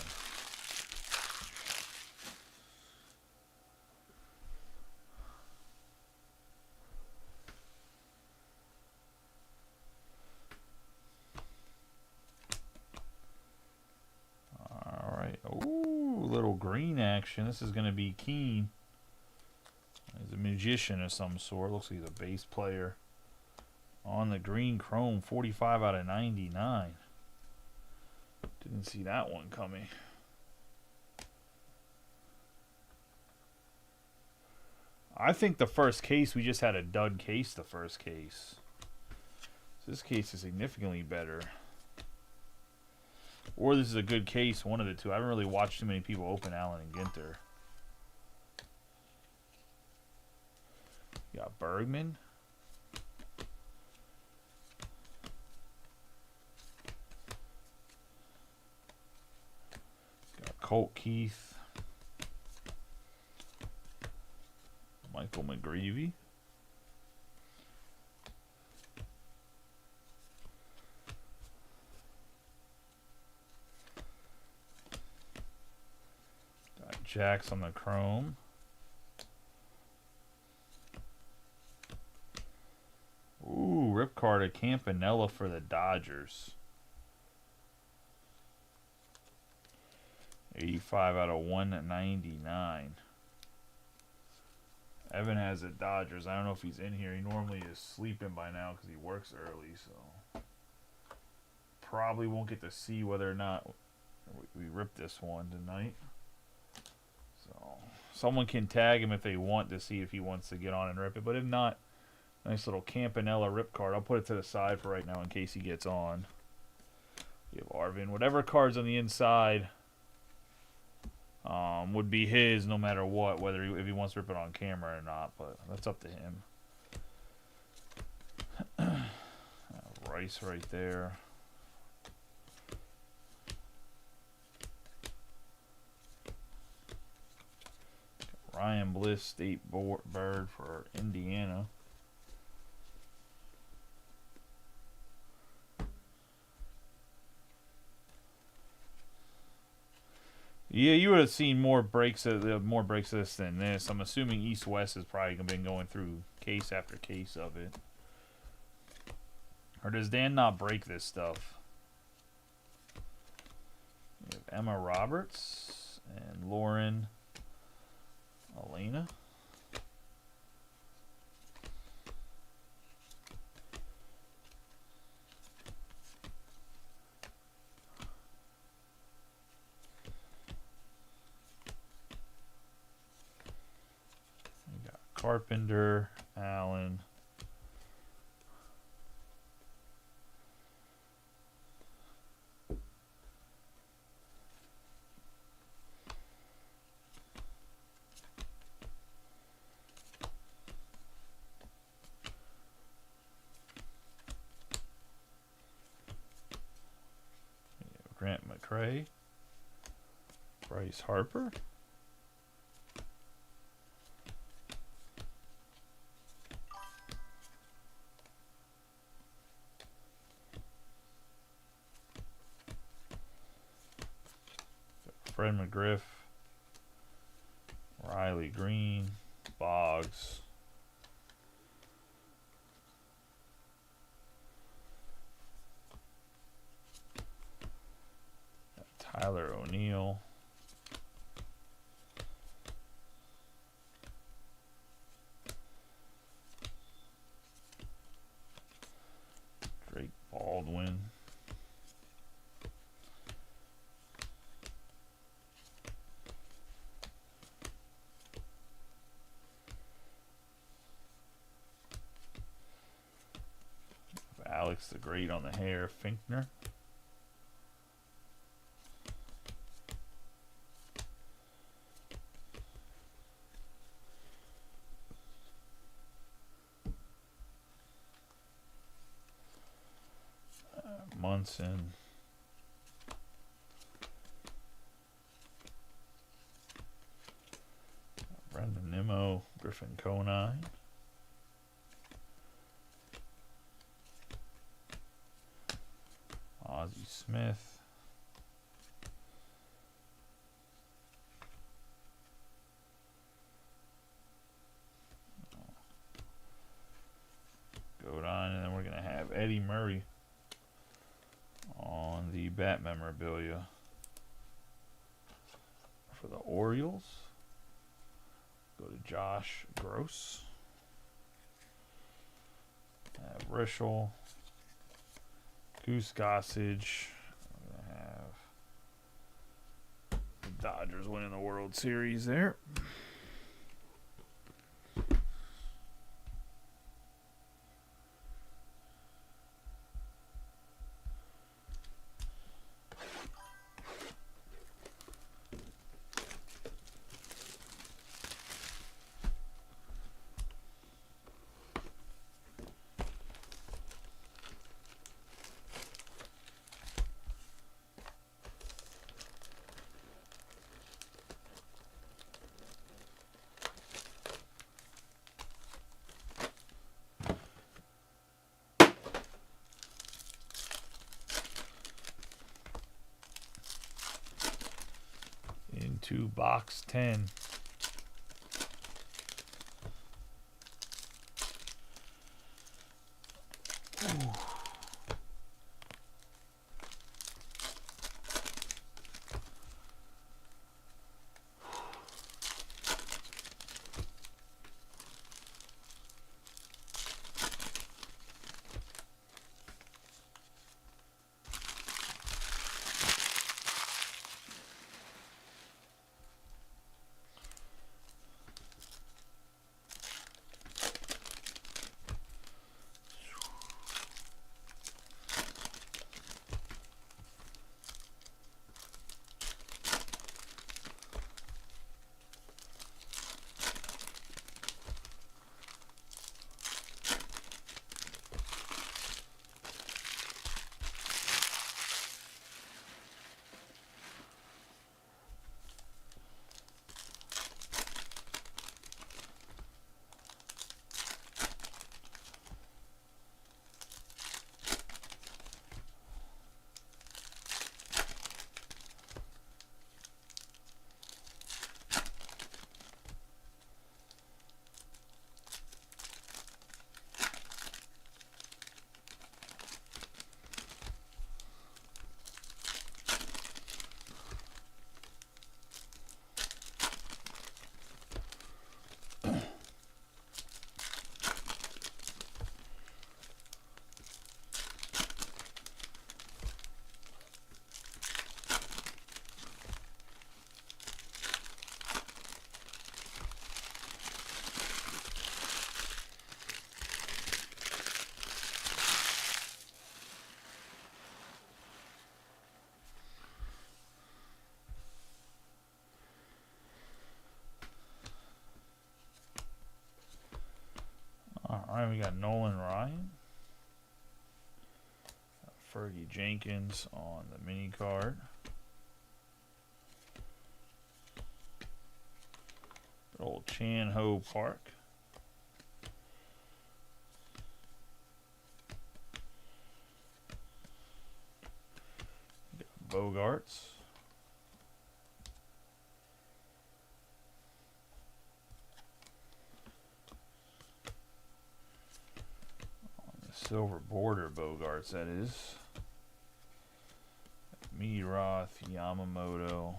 Ooh, little green action. This is going to be keen. He's a magician of some sort. Looks like he's a bass player. On the green chrome, 45 out of 99. Didn't see that one coming. I think the first case, we just had a dud case the first case. So this case is significantly better. Or this is a good case, one of the two. I haven't really watched too many people open Allen and Ginter. You got Bergman. Got Colt Keith. Michael McGreevy. Jacks on the chrome. Ooh, rip card of Campanella for the Dodgers. 85 out of 199. Evan has the Dodgers. I don't know if he's in here. He normally is sleeping by now because he works early, so probably won't get to see whether or not we rip this one tonight. So someone can tag him if they want to see if he wants to get on and rip it. But if not, nice little Campanella rip card. I'll put it to the side for right now in case he gets on. We have Arvin. Whatever card's on the inside would be his no matter what, whether if he wants to rip it on camera or not. But that's up to him. Rice right there. Ryan Bliss, State Bird for Indiana. Yeah, you would have seen more breaks of this than this. I'm assuming East West has probably been going through case after case of it. Or does Dan not break this stuff? We have Emma Roberts and Lauren Elena. We got Carpenter, Allen. Grant McCray, Bryce Harper, Fred McGriff, Riley Green, Boggs, Tyler O'Neill, Drake Baldwin, Alex the Great on the hair. Finkner. Munson. Brendan Nimmo. Griffin Conine. Ozzie Smith. Godin, and then we're going to have Eddie Murray on the bat memorabilia for the Orioles. Go to Josh Gross. Rischel. Goose Gossage. We're going to have the Dodgers winning the World Series there. Into box 10. Ooh. Alright, we got Nolan Ryan. Fergie Jenkins on the mini card. Old Chan Ho Park. Bogarts. Silver border Bogarts, that is. Meatroth, Yamamoto.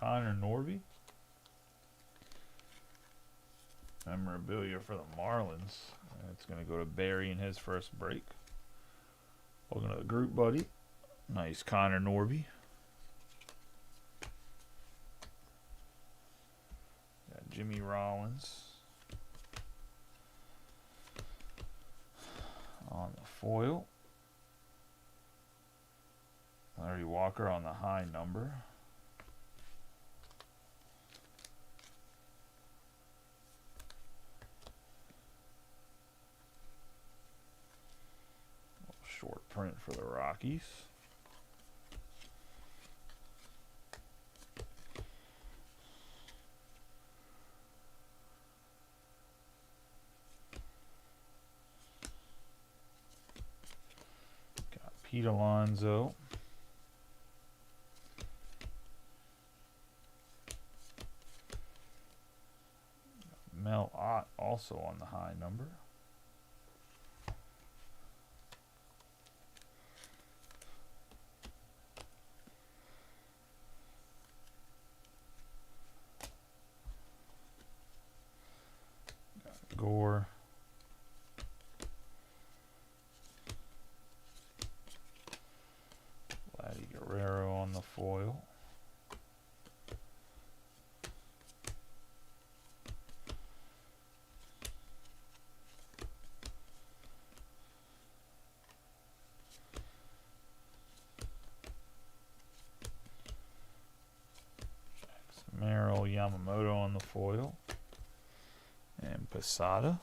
Connor Norby. Memorabilia for the Marlins. It's going to go to Barry in his first break. Welcome to the group, buddy. Nice Connor Norby. Got Jimmy Rollins on the foil. Larry Walker on the high number. Short print for the Rockies. Got Pete Alonso. Mel Ott also on the high number. Gore. Vladdy Guerrero on the foil. Merrill Yamamoto on the foil. And Posada.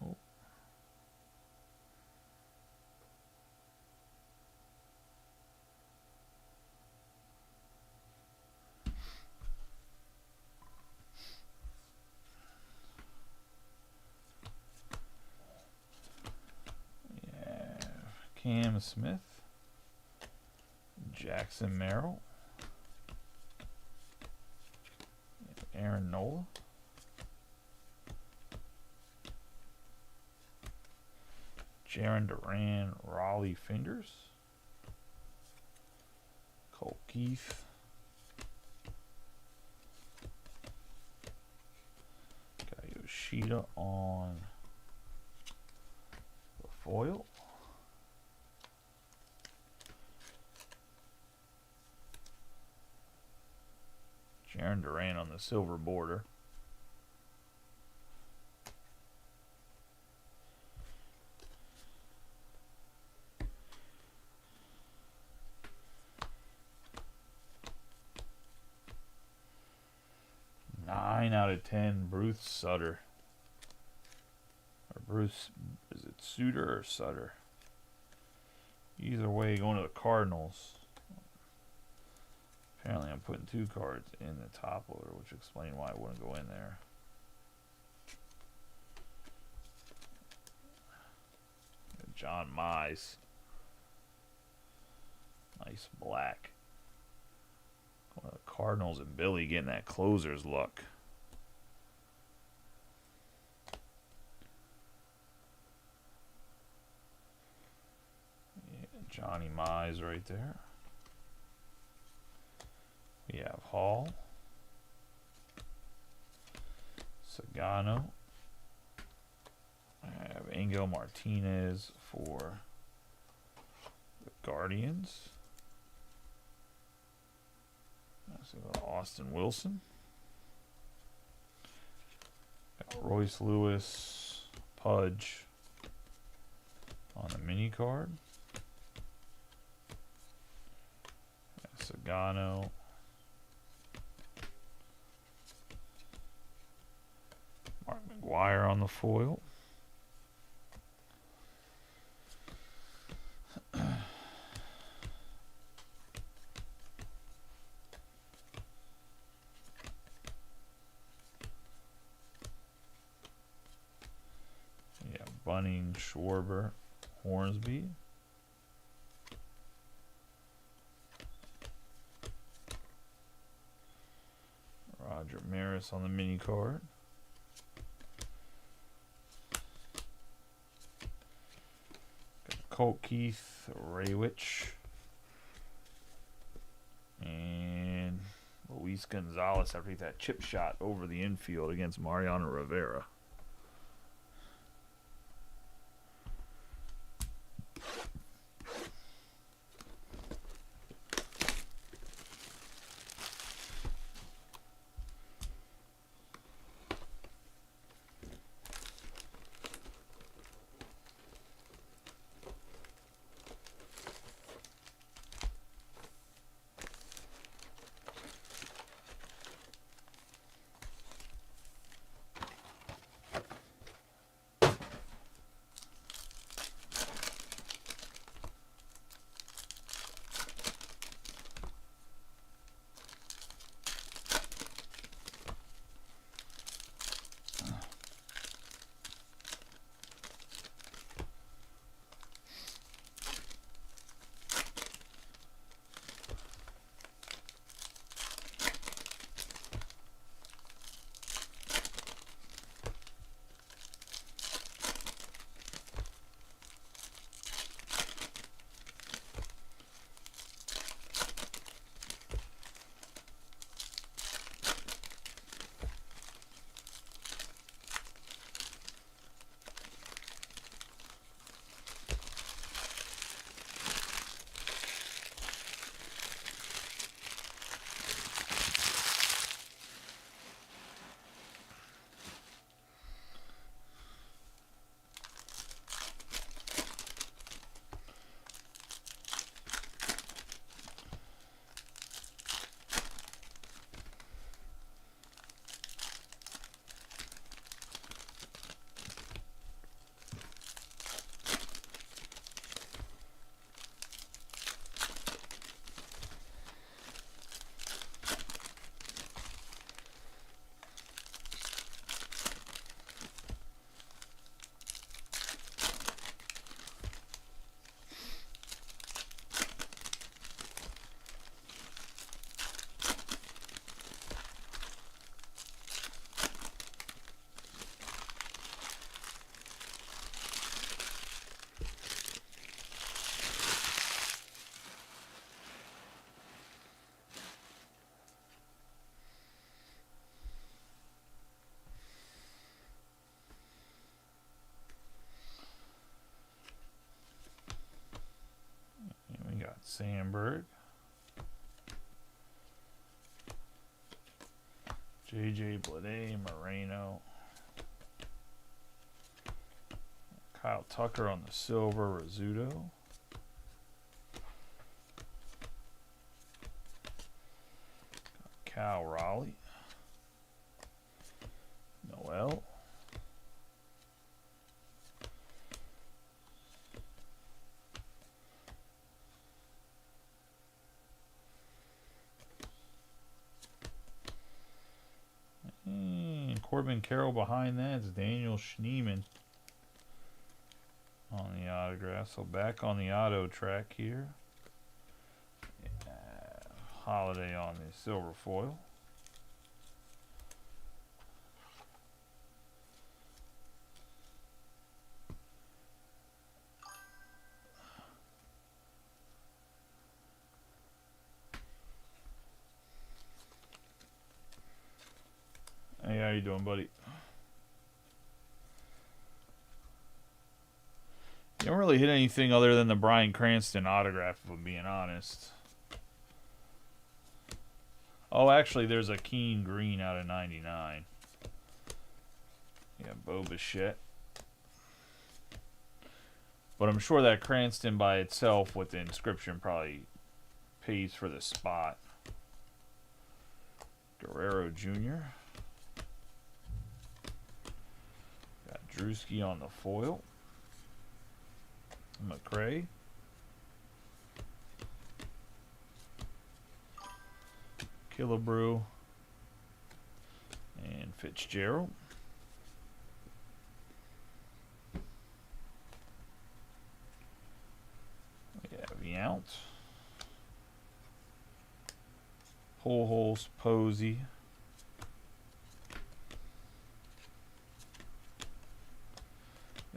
Oh. Cam Smith, Jackson Merrill, Aaron Nola, Jaron Duran, Raleigh Fingers, Cole Keith, got Yoshida on the foil. Jaron Duran on the silver border. Nine out of 10, Bruce Sutter. Or Bruce, is it Suter or Sutter? Either way, going to the Cardinals. Apparently I'm putting two cards in the top loader, which explains why I wouldn't go in there. John Mize. Nice black. Going to the Cardinals and Billy getting that closer's luck. Yeah, Johnny Mize right there. We have Hall, Sagano. I have Angel Martinez for the Guardians. So Austin Wilson. Got Royce Lewis, Pudge on the mini card. Sagano. Mark McGuire on the foil. Dunning, Schwarber, Hornsby. Roger Maris on the mini card. Colt Keith, Raywich, and Luis Gonzalez after he hit that chip shot over the infield against Mariano Rivera. Sandberg, J.J. Bleday, Moreno, Kyle Tucker on the silver, Rizzuto, Cal Raleigh, Noel, Corbin Carroll behind that. It's Daniel Schneemann on the autograph. So back on the auto track here. Holiday on the silver foil. Hey, how you doing, buddy? You don't really hit anything other than the Bryan Cranston autograph, if I'm being honest. Oh, actually, there's a Keen Green out of 99. Yeah, Bo Bichette. But I'm sure that Cranston by itself with the inscription probably pays for the spot. Guerrero Jr. Got Drewski on the foil. McRae. Killebrew. And Fitzgerald. Mount. Pujols, Posey.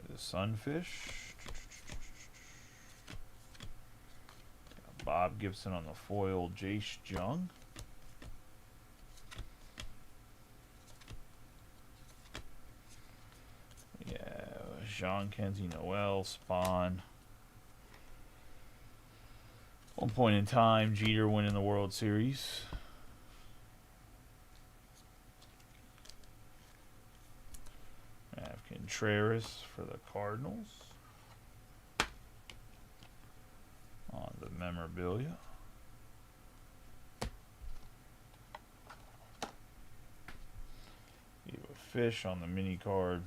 The Sunfish. Bob Gibson on the foil, Jace Jung. Yeah, Jean Kenzie Noel, Spawn. One point in time, Jeter winning the World Series. Contreras for the Cardinals. On the memorabilia. You have a Fish on the mini card.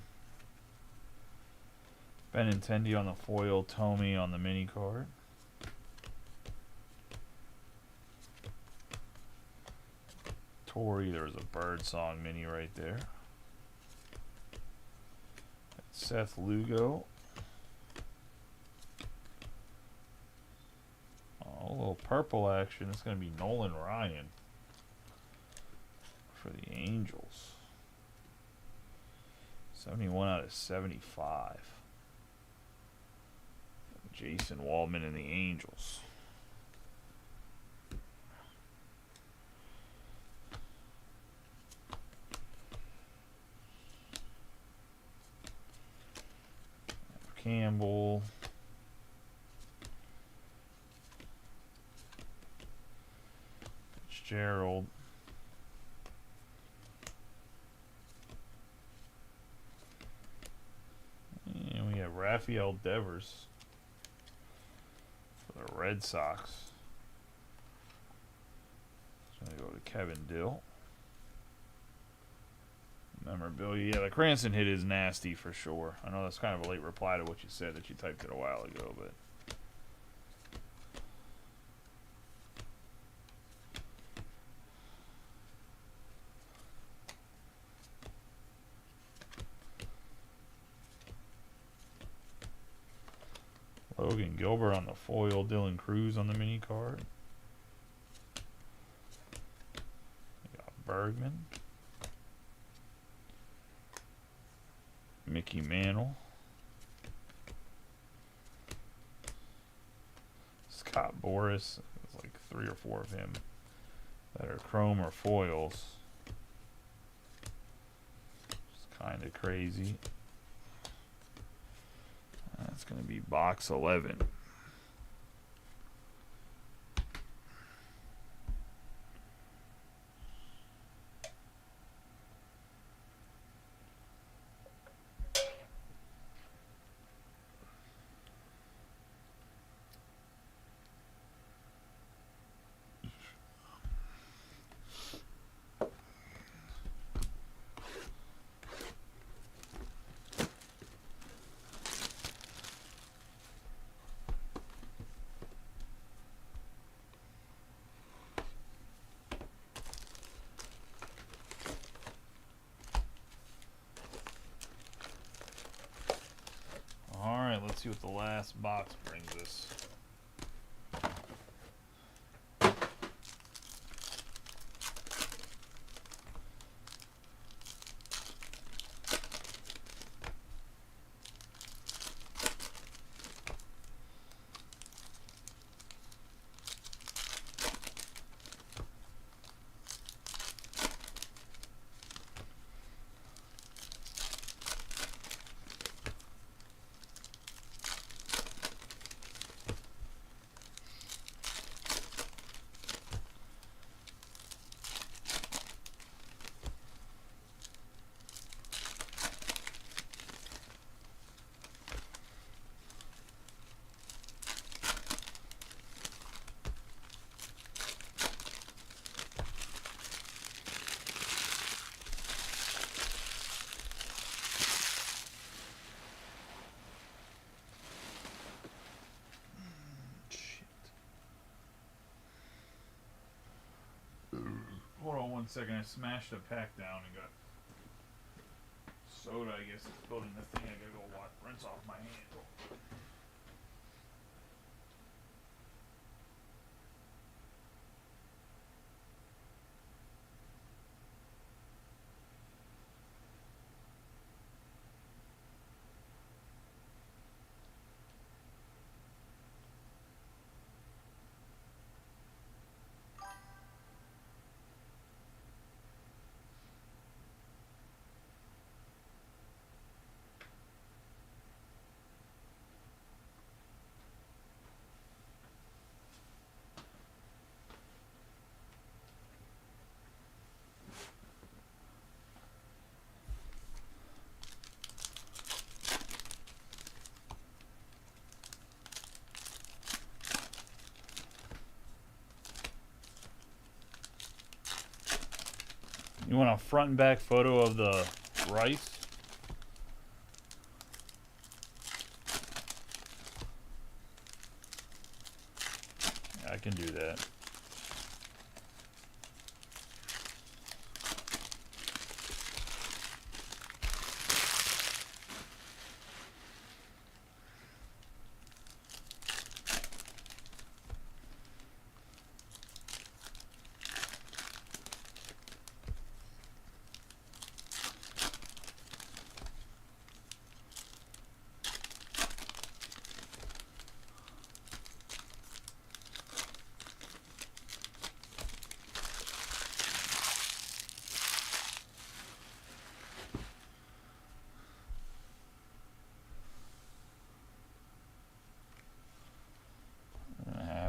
Benintendi on the foil. Tomey on the mini card. Torrey, there was a Birdsong mini right there. Seth Lugo. Oh, a little purple action. It's going to be Nolan Ryan for the Angels. 71 out of 75. Jason Waldman and the Angels. Campbell. Fitzgerald. And we have Rafael Devers for the Red Sox. It's going to go to Kevin Dill. Memorabilia. Yeah, the Cranston hit is nasty for sure. I know that's kind of a late reply to what you said that you typed it a while ago, but Logan Gilbert on the foil, Dylan Cruz on the mini card. We got Bergman. Mickey Mantle. Scott Boras. There's like 3 or 4 of him that are chrome or foils. It's kind of crazy. That's going to be box 11. Let's see what the last box brings us. Hold on 1 second. I smashed a pack down and got soda. I guess it's spilled in the thing. I gotta go rinse off my hand. You want a front and back photo of the Rice? Yeah, I can do that.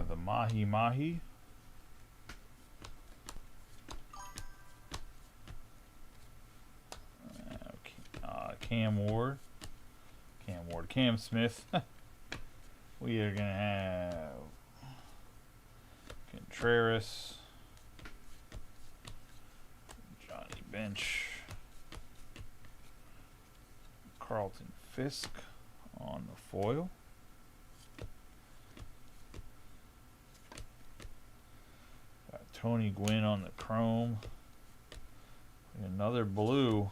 The Mahi Mahi. Cam Smith. We are gonna have Contreras, Johnny Bench, Carlton Fisk on the foil. Got Tony Gwynn on the chrome. Another blue.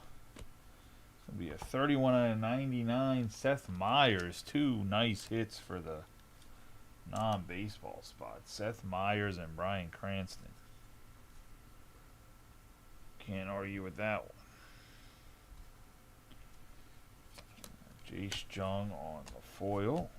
It's going to be a 31 out of 99. Seth Meyers. 2 nice hits for the non-baseball spot. Seth Meyers and Bryan Cranston. Can't argue with that one. Jace Jung on the foil.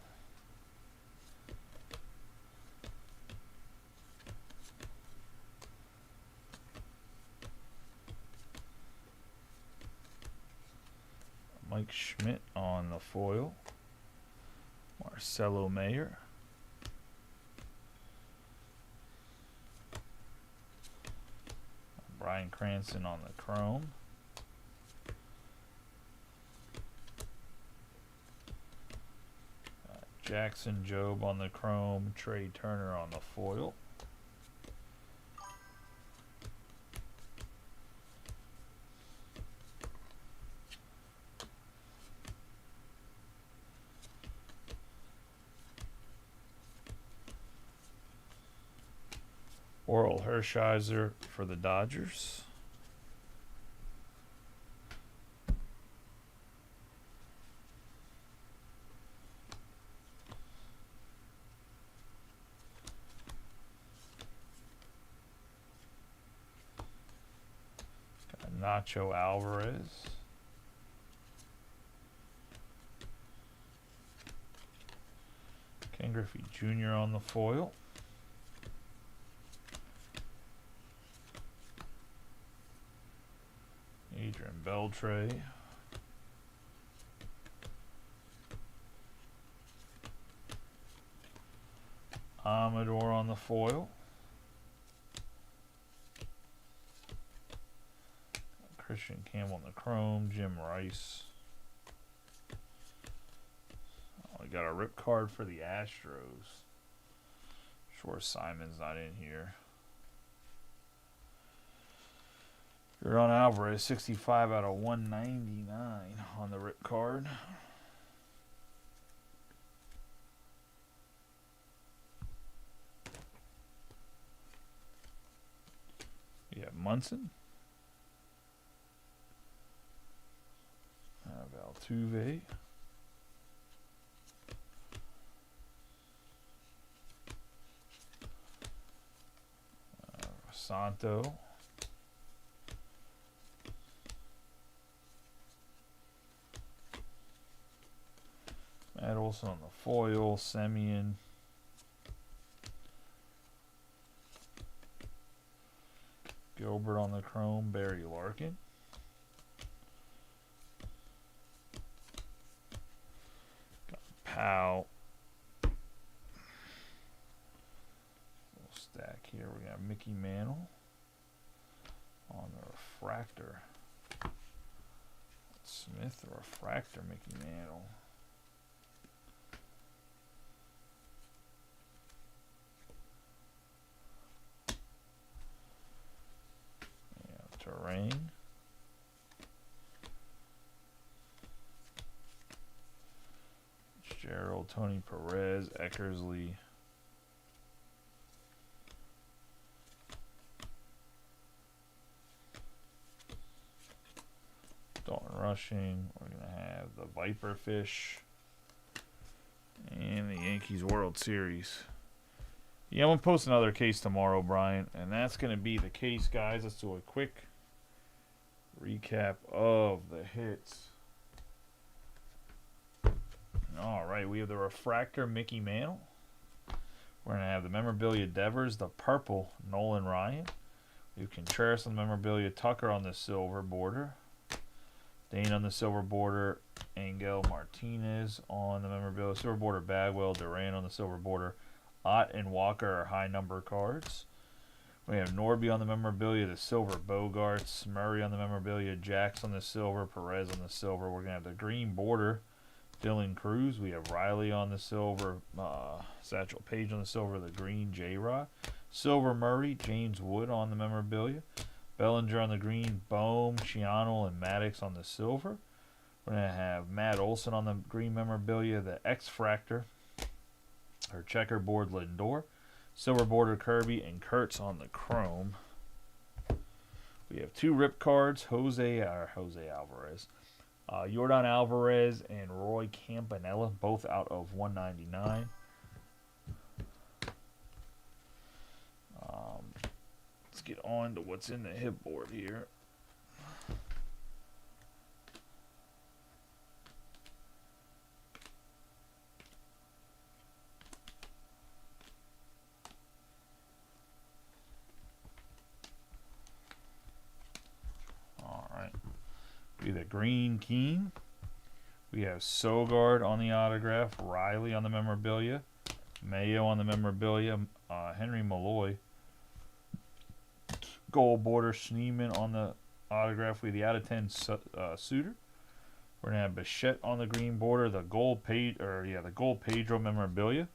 Mike Schmidt on the foil. Marcelo Mayer. Bryan Cranston on the chrome. Jackson Jobe on the chrome. Trey Turner on the foil. Oral Hershiser for the Dodgers. Got Nacho Alvarez. Ken Griffey Jr. on the foil. Adrian Beltre. Amador on the foil. Christian Campbell on the chrome. Jim Rice. Oh, we got a rip card for the Astros. Sure, Simon's not in here. Ron Alvarez, 65 out of 199 on the rip card. We have Munson. Altuve. Santo. Matt Olson on the foil. Semien. Gilbert on the chrome. Barry Larkin. Got Powell. Little stack here. We got Mickey Mantle on the refractor. Smith, the refractor, Mickey Mantle. Terrain. Fitzgerald, Tony Perez, Eckersley. Dalton Rushing. We're going to have the Viper Fish. And the Yankees World Series. Yeah, I'm going to post another case tomorrow, Brian. And that's going to be the case, guys. Let's do a quick recap of the hits. All right, we have the Refractor Mickey Mantle. We're going to have the Memorabilia Devers, the purple Nolan Ryan. We have Contreras on the Memorabilia, Tucker on the silver border. Dane on the silver border, Angel Martinez on the Memorabilia, silver border Bagwell, Duran on the silver border. Ott and Walker are high number cards. We have Norby on the Memorabilia, the silver Bogarts, Murray on the Memorabilia, Jax on the silver, Perez on the silver. We're going to have the green border, Dylan Cruz. We have Riley on the silver, Satchel Paige on the silver, the green J-Rod. Silver Murray, James Wood on the Memorabilia. Bellinger on the green, Bohm, Chiano, and Maddox on the silver. We're going to have Matt Olson on the green Memorabilia, the X-Fractor, or checkerboard Lindor. Silver border Kirby, and Kurtz on the chrome. We have two rip cards, Jose Alvarez. Yordan Alvarez and Roy Campanella, both out of 199. Let's get on to what's in the hit board here. All right. We have the green Keen. We have Sogard on the autograph, Riley on the memorabilia, Mayo on the memorabilia, Henry Malloy. Gold border Schneemann on the autograph. We have the out of 10 Suter. We're gonna have Bichette on the green border. The gold Pedro memorabilia.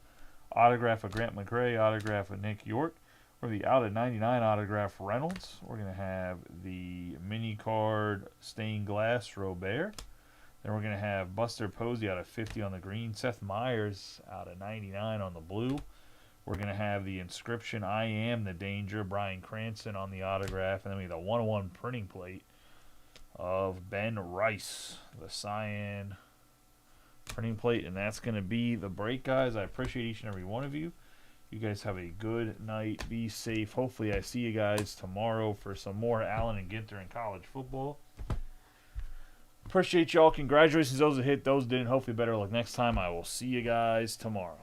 Autograph of Grant McRae. Autograph of Nick York. For the out of 99 autograph Reynolds. We're gonna have the mini card stained glass Robert. Then we're gonna have Buster Posey out of 50 on the green. Seth Meyers out of 99 on the blue. We're going to have the inscription, I Am the Danger, Brian Cranston on the autograph. And then we have the 101 printing plate of Ben Rice, the cyan printing plate. And that's going to be the break, guys. I appreciate each and every one of you. You guys have a good night. Be safe. Hopefully I see you guys tomorrow for some more Allen and Ginter in college football. Appreciate y'all. Congratulations those that hit, those didn't. Hopefully better luck next time. I will see you guys tomorrow.